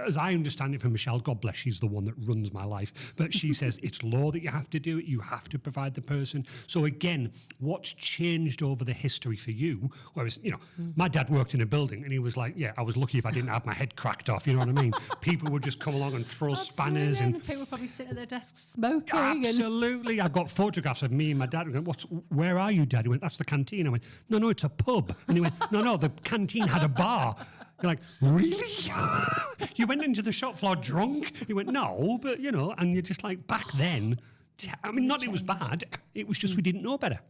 As I understand it from Michelle, God bless, she's the one that runs my life, but she says it's law that you have to do it, you have to provide the person. So again, what's changed over the history for you? Whereas, my dad worked in a building and he was like, I was lucky if I didn't have my head cracked off, you know what I mean? People would just come along and throw spanners. And people would probably sit at their desks smoking. Absolutely. I've got photographs of me and my dad. Where are you, Dad? He went, that's the canteen. I went, no, it's a pub. And he went, no, the canteen had a bar. You're like, really? You went into the shop floor drunk? He went, no, but, and you're just like, back then, not it was bad, it was just we didn't know better.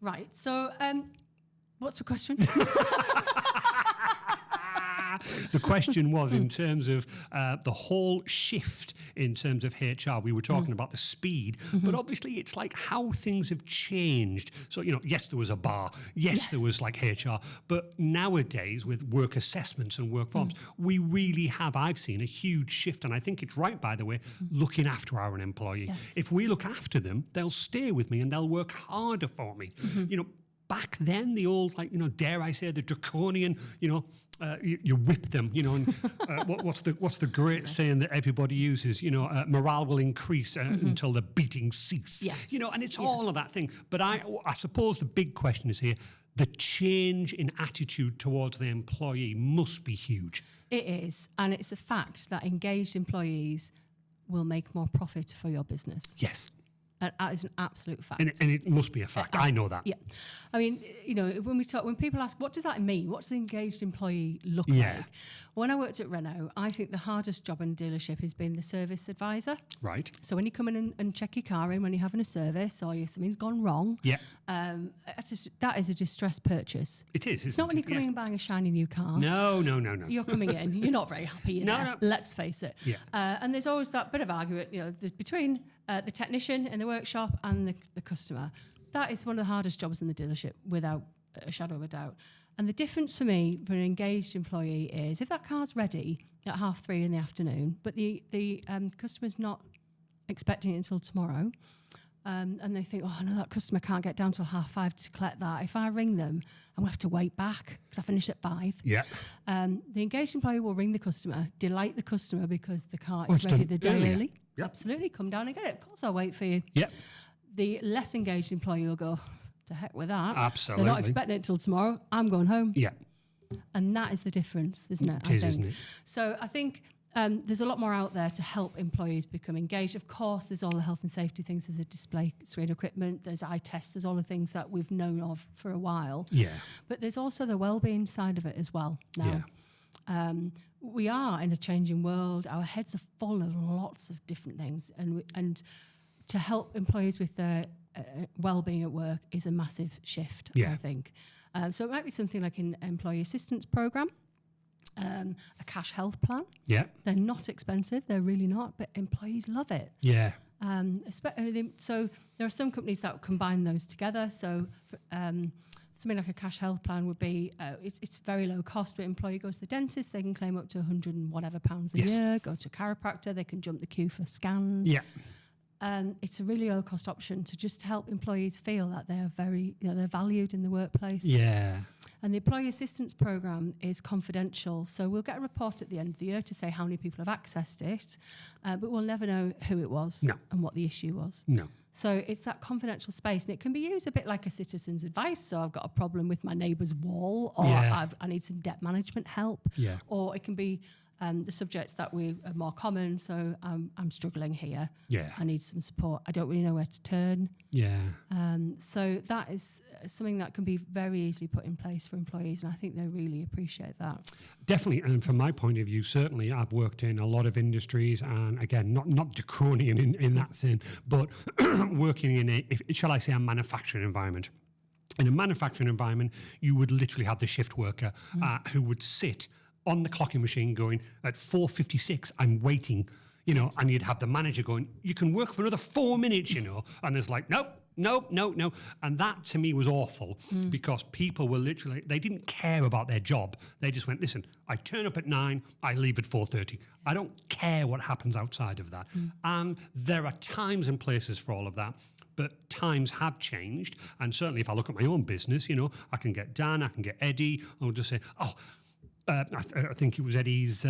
Right, so what's the question? The question was in terms of the whole shift in terms of HR. We were talking about the speed, but obviously it's like how things have changed. So, yes, there was a bar. Yes, there was like HR. But nowadays with work assessments and work forms, we really have, I've seen a huge shift. And I think it's right, by the way, looking after our employee. Yes. If we look after them, they'll stay with me and they'll work harder for me. Back then, the old, dare I say, the draconian, you whip them, and what's the great saying that everybody uses? Morale will increase until the beating cease. Yes. And it's all of that thing. But I suppose the big question is here: the change in attitude towards the employee must be huge. It is, and it's a fact that engaged employees will make more profit for your business. Yes. That is an absolute fact. And it must be a fact. I know that. Yeah. I mean, when people ask, what does that mean? What's an engaged employee look like? When I worked at Renault, I think the hardest job in a dealership has been the service advisor. Right. So when you come in and check your car in when you're having a service or something's gone wrong, that is a distressed purchase. It is, It's not when you're coming and buying a shiny new car. No. You're coming in, you're not very happy in there. Let's face it. Yeah. And there's always that bit of argument, between the technician in the workshop and the customer. That is one of the hardest jobs in the dealership, without a shadow of a doubt. And the difference for me, for an engaged employee, is if that car's ready at 3:30 in the afternoon, but the customer's not expecting it until tomorrow, and they think, no, that customer can't get down till 5:30 to collect that. If I ring them, I'm going to have to wait back because I finish at 5. Yeah. The engaged employee will ring the customer, delight the customer because the car is ready the day early. Yep. Absolutely, come down and get it. Of course, I'll wait for you. Yep. The less engaged employee will go, to heck with that. Absolutely. They're not expecting it till tomorrow. I'm going home. Yeah. And that is the difference, isn't it? It is, isn't it? So I think there's a lot more out there to help employees become engaged. Of course, there's all the health and safety things. There's a display screen equipment. There's eye tests. There's all the things that we've known of for a while. Yeah. But there's also the well-being side of it as well now. Yeah. We are in a changing world. Our heads are full of lots of different things. And to help employees with their well-being at work is a massive shift, I think. So it might be something like an employee assistance program, a cash health plan. Yeah. They're not expensive. They're really not, but employees love it. Yeah. So there are some companies that combine those together. So something like a cash health plan would be, it's very low cost, but employee goes to the dentist, they can claim up to 100 and whatever pounds a year, go to a chiropractor, they can jump the queue for scans. Yeah. It's a really low cost option to just help employees feel that they're they're valued in the workplace. Yeah. And the employee assistance program is confidential. So we'll get a report at the end of the year to say how many people have accessed it, but we'll never know who it was and what the issue was. No. So it's that confidential space, and it can be used a bit like a citizen's advice. So I've got a problem with my neighbour's wall, or I need some debt management help. Yeah. Or it can be the subjects that are more common. So I'm struggling here. Yeah. I need some support. I don't really know where to turn. Yeah. So that is something that can be very easily put in place for employees, and I think they really appreciate that. Definitely, and from my point of view, certainly I've worked in a lot of industries, and again, not draconian in that sense, but working in shall I say, a manufacturing environment. In a manufacturing environment, you would literally have the shift worker who would sit on the clocking machine going, at 4:56, I'm waiting, and you'd have the manager going, you can work for another 4 minutes, and there's like, nope. And that to me was awful because people were literally, they didn't care about their job. They just went, listen, I turn up at 9, I leave at 4:30. I don't care what happens outside of that. And there are times and places for all of that. But times have changed. And certainly if I look at my own business, I can get Dan, I can get Eddie, I'll just say, I think it was Eddie's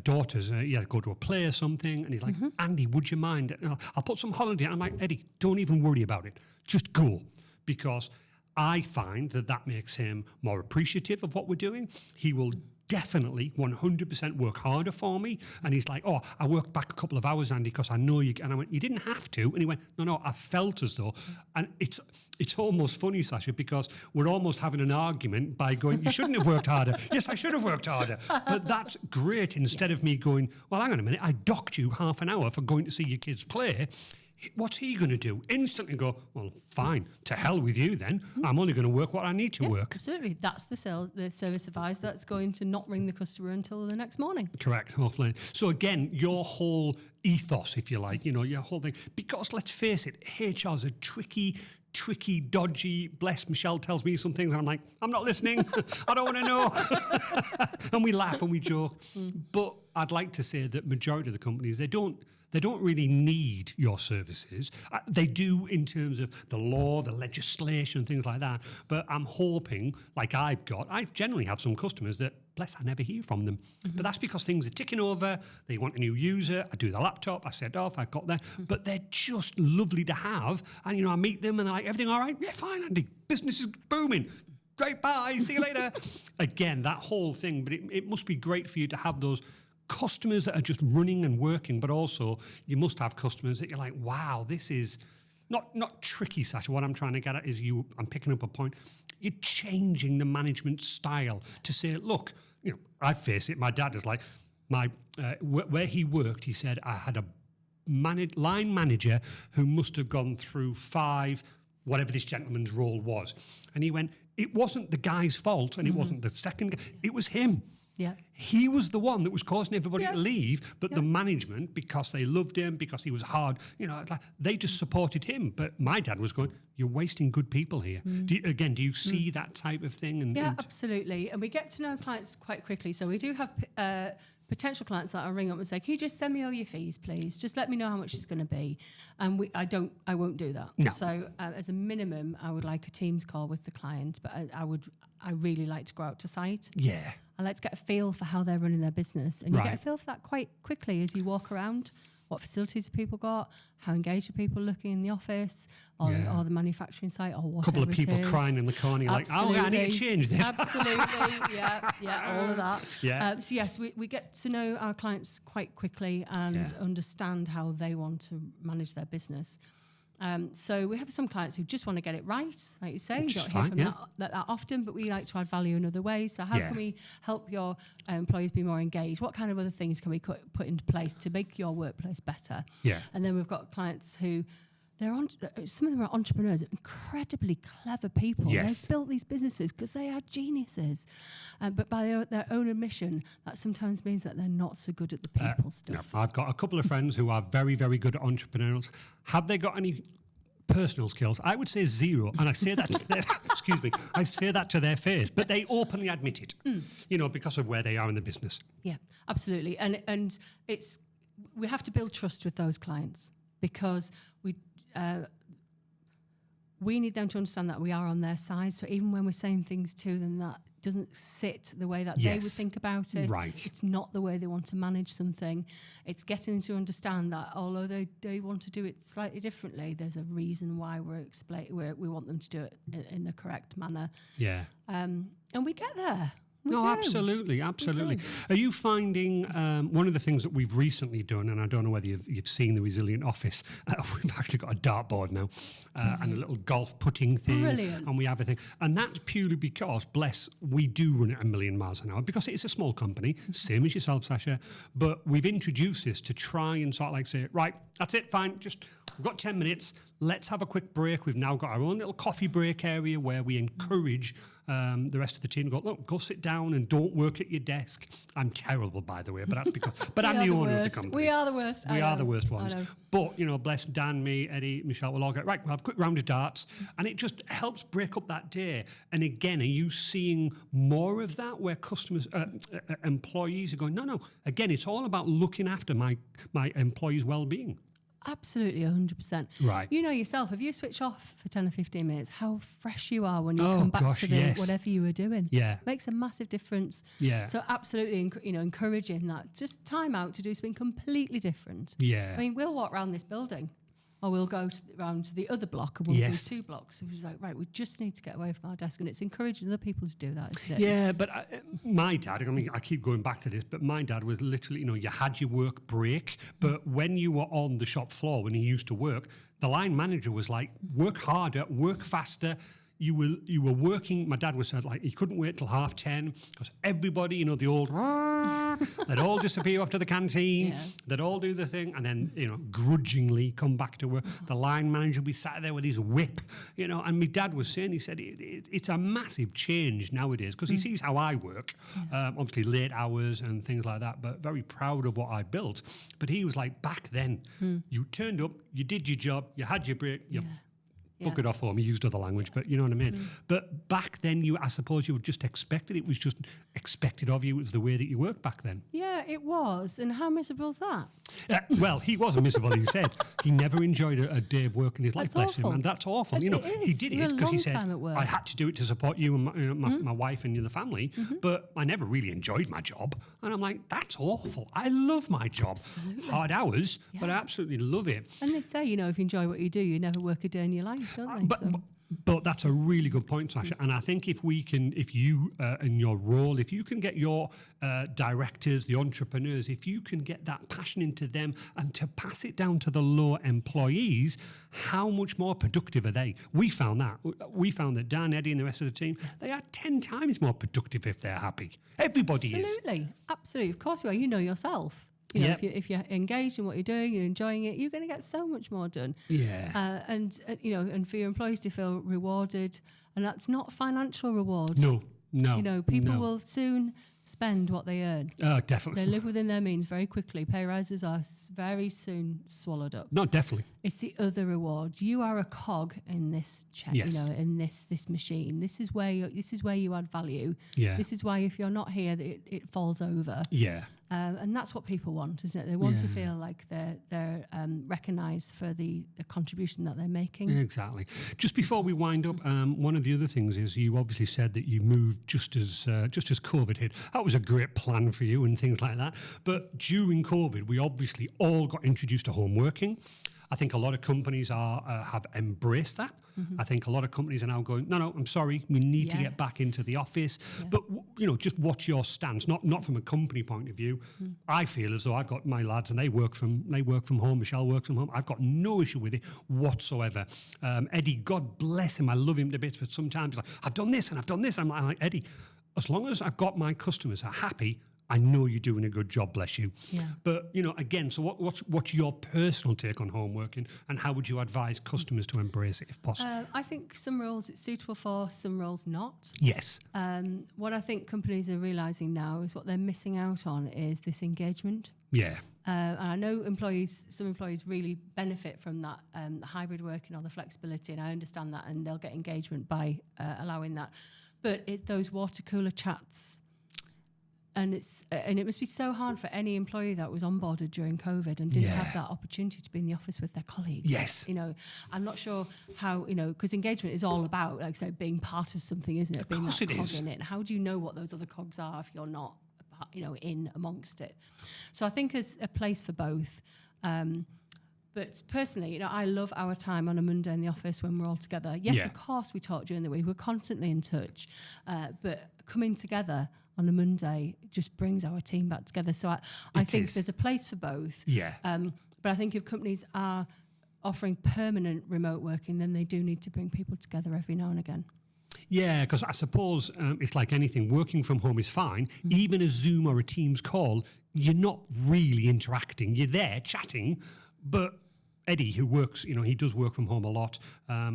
daughters. Go to a play or something, and he's like, Andy, would you mind? I'll put some holiday. I'm like, Eddie, don't even worry about it. Just go, because I find that makes him more appreciative of what we're doing. He will definitely 100% work harder for me. And he's like, I worked back a couple of hours, Andy, because I know you. And I went, you didn't have to. And he went, no, I felt as though. And it's almost funny, Sasha, because we're almost having an argument by going, you shouldn't have worked harder. Yes, I should have worked harder. But that's great. Instead of me going, well, hang on a minute, I docked you half an hour for going to see your kids play. What's he going to do? Instantly go, well, fine, to hell with you then. I'm only going to work what I need to work. Absolutely. That's the service advisor that's going to not ring the customer until the next morning. Correct, hopefully. So again, your whole ethos, if you like, your whole thing, because let's face it, HR's a tricky, dodgy, bless Michelle tells me some things and I'm like, I'm not listening. I don't want to know. And we laugh and we joke. But I'd like to say that majority of the companies, they don't really need your services. They do in terms of the law, the legislation, things like that. But I'm hoping, like I generally have some customers that, bless, I never hear from them. But that's because things are ticking over. They want a new user. I do the laptop. I set off. I got there. But they're just lovely to have. And, I meet them and they're like, everything all right? Yeah, fine, Andy. Business is booming. Great, bye. See you later. Again, that whole thing. But it must be great for you to have those customers that are just running and working, but also you must have customers that you're like, wow, this is not tricky, Sasha. What I'm trying to get at is I'm picking up a point. You're changing the management style to say, look, I face it. My dad is like, where he worked, he said, I had a line manager who must have gone through 5, whatever this gentleman's role was. And he went, it wasn't the guy's fault and it wasn't the second guy, it was him. Yeah. He was the one that was causing everybody to leave, but the management, because they loved him, because he was hard, they just supported him. But my dad was going, you're wasting good people here. Do you see that type of thing? Absolutely. And we get to know clients quite quickly. So we do have potential clients that I'll ring up and say, can you just send me all your fees, please? Just let me know how much it's going to be. And I won't do that. No. So as a minimum, I would like a Teams call with the client, but I really like to go out to site. Yeah. I like to get a feel for how they're running their business. And you get a feel for that quite quickly as you walk around what facilities have people got, how engaged are people looking in the office or the manufacturing site or whatever. A couple of people it is. crying in the corner, you're like, oh, I need to change this. Absolutely, yeah, all of that. Yeah. So yes, we get to know our clients quite quickly and understand how they want to manage their business. So we have some clients who just want to get it right, like you say. You don't hear from that often, but we like to add value in other ways. So how can we help your employees be more engaged? What kind of other things can we put into place to make your workplace better? Yeah. And then we've got clients who, some of them are entrepreneurs, incredibly clever people. Yes. They've built these businesses because they are geniuses. But by their own admission, that sometimes means that they're not so good at the people stuff. No, I've got a couple of friends who are very, very good at entrepreneurs. Have they got any personal skills? I would say zero. And I say that to their, I say that to their face, but they openly admit it, because of where they are in the business. Yeah, absolutely. And we have to build trust with those clients because we need them to understand that we are on their side. So even when we're saying things to them that doesn't sit the way that they would think about it, it's not the way they want to manage something. It's getting them to understand that although they want to do it slightly differently, there's a reason why we want them to do it in the correct manner. Yeah. And we get there. Absolutely. Are you finding one of the things that we've recently done, and I don't know whether you've seen the Resilient Office, we've actually got a dartboard now and a little golf putting thing. Brilliant. And we have a thing. And that's purely because, we do run at 1,000,000 miles an hour because it's a small company, same as yourself, Sasha, but we've introduced this to try and sort of like say, right, that's it, fine, we've got 10 minutes, let's have a quick break. We've now got our own little coffee break area where we encourage the rest of the team to go sit down and don't work at your desk. I'm terrible, by the way, but that's because I'm the owner of the company. We are the worst. We are the worst ones. But, bless Dan, me, Eddie, Michelle, we'll all get, we'll have a quick round of darts, and it just helps break up that day. And again, are you seeing more of that where customers, employees are going, no, again, it's all about looking after my employees' well-being? Absolutely, 100%. Right. You know yourself, if you switch off for 10 or 15 minutes, how fresh you are when you come back to whatever you were doing. Yeah. Makes a massive difference. Yeah. So absolutely, encouraging that. Just time out to do something completely different. Yeah. I mean, we'll walk around this building or we'll go around to the other block and we'll do 2 blocks. So we're like, right, we just need to get away from our desk. And it's encouraging other people to do that, isn't it? Yeah, but my dad, I keep going back to this, but my dad was literally, you had your work break, but when you were on the shop floor, when he used to work, the line manager was like, work harder, work faster. You were working. My dad was said he couldn't wait till 10:30 because everybody, the old, they'd all disappear off to the canteen. Yeah. They'd all do the thing, and then grudgingly come back to work. The line manager would be sat there with his whip, And my dad was saying, he said it's a massive change nowadays because he sees how I work, obviously late hours and things like that. But very proud of what I built. But he was like, back then, you turned up, you did your job, you had your break, you book it off for me, used other language, but you know what I mean? But back then, I suppose you would just expect it. It was just expected of you. It was the way that you worked back then. Yeah, it was. And how miserable is that? Well, he wasn't miserable. He said he never enjoyed a day of work in his life, bless him. And that's awful. He did it because he said, I had to do it to support you and my wife and the family, but I never really enjoyed my job. And I'm like, that's awful. I love my job. Absolutely. Hard hours, but I absolutely love it. And they say, if you enjoy what you do, you never work a day in your life. But that's a really good point, Sasha. And I think if you in your role, if you can get your directors, the entrepreneurs, if you can get that passion into them and to pass it down to the lower employees, how much more productive are they? We found that. We found that Dan, Eddie and the rest of the team, they are 10 times more productive if they're happy. Everybody is. Absolutely. Of course you are. You know yourself. If you're engaged in what you're doing, you're enjoying it, you're going to get so much more done. Yeah. And for your employees to feel rewarded, and that's not financial reward. No. People will soon spend what they earn. Definitely. They live within their means very quickly. Pay rises are very soon swallowed up. No, definitely. It's the other reward. You are a cog in this in this machine. This is where you add value. Yeah. This is why if you're not here, it falls over. Yeah. And that's what people want, isn't it? They want to feel like they're recognised for the contribution that they're making. Exactly. Just before we wind up, one of the other things is you obviously said that you moved just as COVID hit. that was a great plan for you and things like that. But during COVID, we obviously all got introduced to home working. I think a lot of companies have embraced that. I think a lot of companies are now going, no, I'm sorry, we need to get back into the office. Yeah. But, just what's your stance? Not from a company point of view. I feel as though I've got my lads and they work from home. Michelle works from home. I've got no issue with it whatsoever. Eddie, God bless him, I love him to bits, but sometimes he's like, I've done this and I've done this. I'm like, Eddie, as long as I've got my customers are happy, I know you're doing a good job, bless you. Yeah. But, again, so what's your personal take on home working, and how would you advise customers to embrace it if possible? I think some roles it's suitable for, some roles not. Yes. What I think companies are realising now is what they're missing out on is this engagement. Yeah. And I know some employees really benefit from that, the hybrid working or the flexibility, and I understand that, and they'll get engagement by allowing that. But it's those water cooler chats. And it must be so hard for any employee that was onboarded during COVID and didn't have that opportunity to be in the office with their colleagues. Yes. I'm not sure how, because engagement is all about, like I say, being part of something, isn't it? Being that cog in it. And how do you know what those other cogs are if you're not, in amongst it? So I think there's a place for both. But personally, I love our time on a Monday in the office when we're all together. Yes, of course, we talk during the week. We're constantly in touch. But coming together on a Monday just brings our team back together. So I think there's a place for both. Yeah. But I think if companies are offering permanent remote working, then they do need to bring people together every now and again. Yeah, because I suppose it's like anything. Working from home is fine. Even a Zoom or a Teams call, you're not really interacting. You're there chatting, but Eddie, who works, he does work from home a lot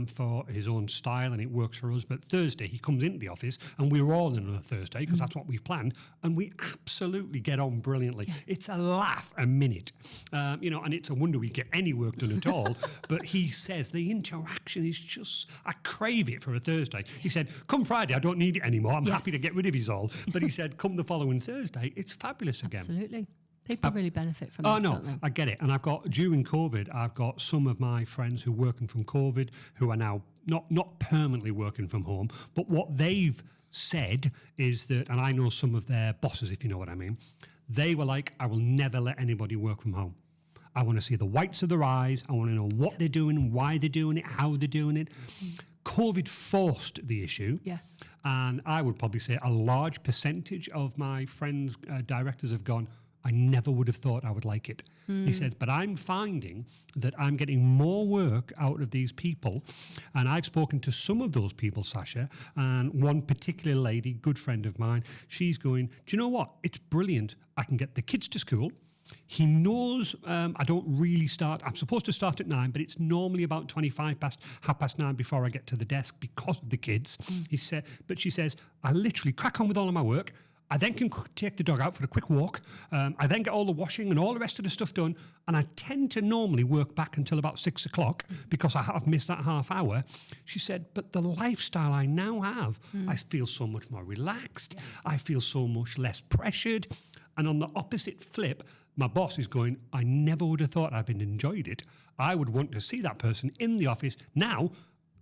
for his own style, and it works for us. But Thursday, he comes into the office, and we're all in on a Thursday because that's what we've planned, and we absolutely get on brilliantly. Yeah. It's a laugh a minute, and it's a wonder we get any work done at all. But he says the interaction is just, I crave it for a Thursday. He said, come Friday, I don't need it anymore. I'm happy to get rid of his all. But he said, come the following Thursday, it's fabulous again. Absolutely. People really benefit from that. Oh, no, don't they? I get it. And during COVID, I've got some of my friends who are working from COVID who are now not permanently working from home. But what they've said is that, and I know some of their bosses, if you know what I mean, they were like, I will never let anybody work from home. I want to see the whites of their eyes. I want to know what they're doing, why they're doing it, how they're doing it. COVID forced the issue. Yes. And I would probably say a large percentage of my friends, directors have gone, I never would have thought I would like it. He said, but I'm finding that I'm getting more work out of these people. And I've spoken to some of those people, Sasha, and one particular lady, good friend of mine, she's going, do you know what? It's brilliant. I can get the kids to school. He knows I don't really start. I'm supposed to start at 9, but it's normally about 9:25 before I get to the desk because of the kids. He said, but she says, I literally crack on with all of my work. I then can take the dog out for a quick walk. I then get all the washing and all the rest of the stuff done. And I tend to normally work back until about 6 o'clock because I have missed that half hour. She said, but the lifestyle I now have, I feel so much more relaxed. Yes. I feel so much less pressured. And on the opposite flip, my boss is going, I never would have thought I'd enjoyed it. I would want to see that person in the office. Now,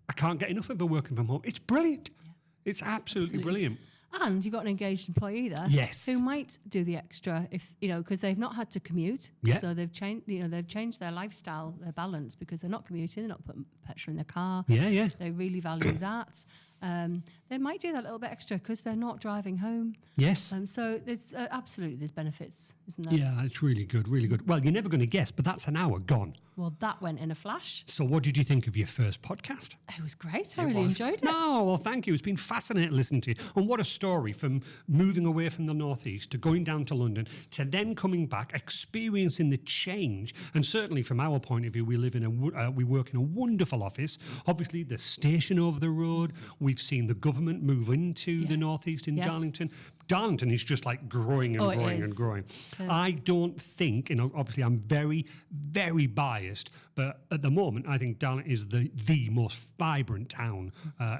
I can't get enough of her working from home. It's brilliant. Yeah. It's absolutely brilliant. And you've got an engaged employee there, yes, who might do the extra if because they've not had to commute, so they've changed their lifestyle, their balance because they're not commuting, they're not putting petrol in their car. Yeah. They really value that. They might do that little bit extra because they're not driving home. Yes. So there's absolutely there's benefits, isn't there? Yeah, it's really good, really good. Well, you're never going to guess, but that's an hour gone. Well, that went in a flash. So what did you think of your first podcast? It was great. I really enjoyed it. No, well, thank you. It's been fascinating to listen to you. And what a story from moving away from the Northeast to going down to London to then coming back, experiencing the change. And certainly from our point of view, we work in a wonderful office. Obviously, the station over the road. We've seen the government move into the Northeast in Darlington. Darlington is just like growing and growing and growing. I don't think, obviously I'm very, very biased, but at the moment I think Darlington is the most vibrant town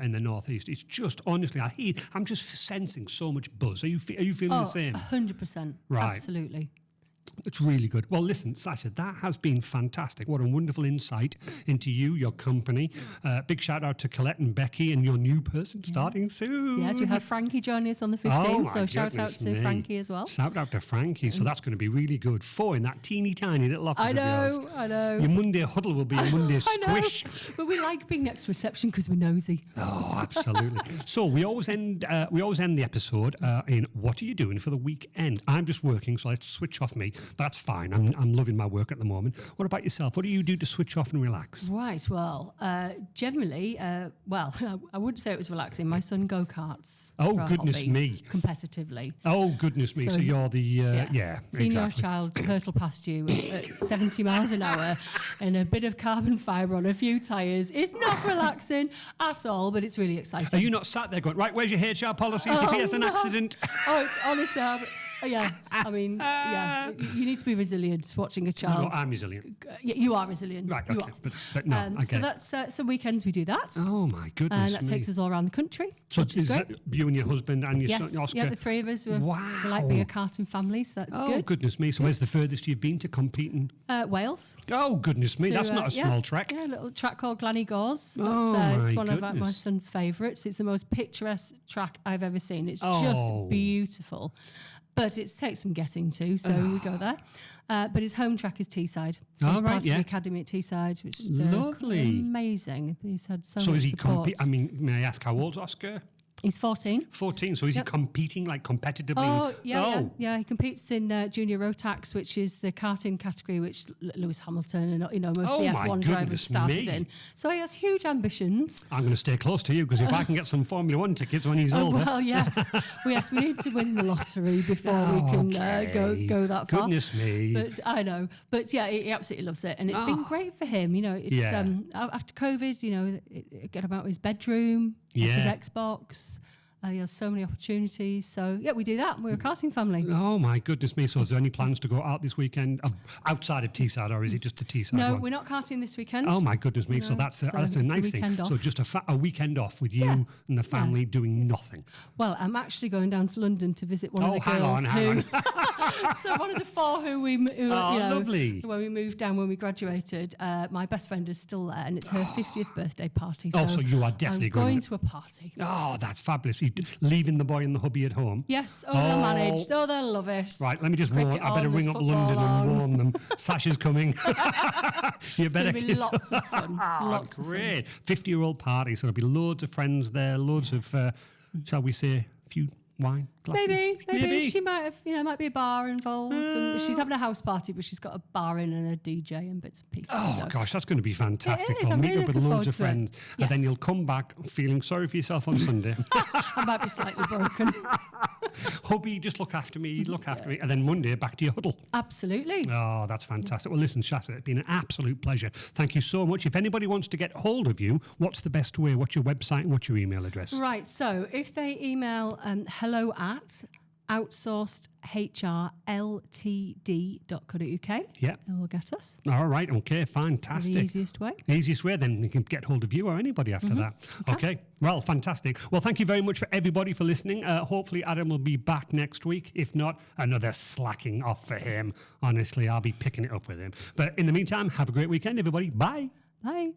in the Northeast. It's just, honestly, I'm just sensing so much buzz. Are you feeling the same? 100%. Right. Absolutely. It's really good. Well, listen, Sasha, that has been fantastic. What a wonderful insight into you, your company. Big shout out to Colette and Becky and your new person starting soon. Yes, we have Frankie joining us on the 15th, so shout out to Frankie as well. Shout out to Frankie. So that's going to be really good. 4 in that teeny tiny little office of yours. I know. Your Monday huddle will be a Monday squish. But we like being next to reception because we're nosy. Oh, absolutely. So we always end the episode in what are you doing for the weekend? I'm just working, so let's switch off me. That's fine. I'm loving my work at the moment. What about yourself? What do you do to switch off and relax? Right. Well, generally, I wouldn't say it was relaxing. My son go-karts. Oh, goodness me. Competitively. Oh, goodness me. So you're the, seeing your exactly. child hurtle past you at 70 miles an hour and a bit of carbon fibre on a few tyres is not relaxing at all, but it's really exciting. Are you not sat there going, right, where's your HR policies if he has an accident? Oh, it's honestly... you need to be resilient watching a child. No, I'm resilient. You are resilient. Right, you okay. are. But no, I get so it. that's some weekends we do that. Oh, my goodness And that takes us all around the country, So which is great. that you and your husband and your son, Oscar? Yeah, the three of us. We like being a karting family, so that's Oh, good. goodness me. So where's the furthest you've been to competing? Wales. Oh, goodness me. So, That's not a small trek. Yeah, a little track called Glannygores. Oh, it's my one of my goodness. son's favourites. It's the most picturesque track I've ever seen. It's Oh. just beautiful. But it takes some getting to, so we go there. But his home track is Teesside. So he's part of the academy at Teesside, which is Lovely. Amazing. He's had so So much is he support. may I ask how old's Oscar? He's 14. 14. So is he competing like competitively? Oh, yeah. He competes in junior Rotax, which is the karting category, which Lewis Hamilton and most of the F1 drivers started in. So he has huge ambitions. I'm going to stay close to you because if I can get some Formula One tickets when he's older. Well, yes, we need to win the lottery before we can go that far. Goodness me. But I know. But yeah, he absolutely loves it, and it's been great for him. It's after COVID, get him out of his bedroom, off his Xbox. He has so many opportunities. So, we do that. We're a karting family. Oh, my goodness me. So is there any plans to go out this weekend outside of Teesside, or is it just the Teesside No, one? we're not karting this weekend. Oh, my goodness me. So that's a nice thing. Off. So just a weekend off with you and the family doing nothing. Well, I'm actually going down to London to visit one of the hang girls on. So one of the four who lovely. When we moved down, when we graduated, my best friend is still there, and it's her 50th birthday party. So you are definitely going to a party. Oh, that's fabulous. You leaving the boy and the hubby at home? Yes. Oh, they'll manage. Oh, they'll love it. Right, let me just warn. I better ring up London and warn them. Sasha's coming. You better. It's going to be lots of fun. Lots great. 50-year-old party. So there'll be loads of friends there, loads of, shall we say, a few wine glasses. Maybe she might have, might be a bar involved. And she's having a house party, but she's got a bar in and a DJ and bits and pieces. Oh, gosh, that's going to be fantastic. It is. I'll I'm meet really up with looking loads of forward to friends. it. And Yes. then you'll come back feeling sorry for yourself on Sunday. I might be slightly broken. Hubby, just look after me, And then Monday, back to your huddle. Absolutely. Oh, that's fantastic. Well, listen, Sasha, it's been an absolute pleasure. Thank you so much. If anybody wants to get hold of you, what's the best way? What's your website and what's your email address? Right. So if they email hello at outsourcedhrltd.co.uk. Yeah. They will get us. All right. Okay. Fantastic. The easiest way. Easiest way, then you can get hold of you or anybody after that. Okay. Well, fantastic. Well, thank you very much for everybody for listening. Hopefully, Adam will be back next week. If not, another slacking off for him. Honestly, I'll be picking it up with him. But in the meantime, have a great weekend, everybody. Bye. Bye.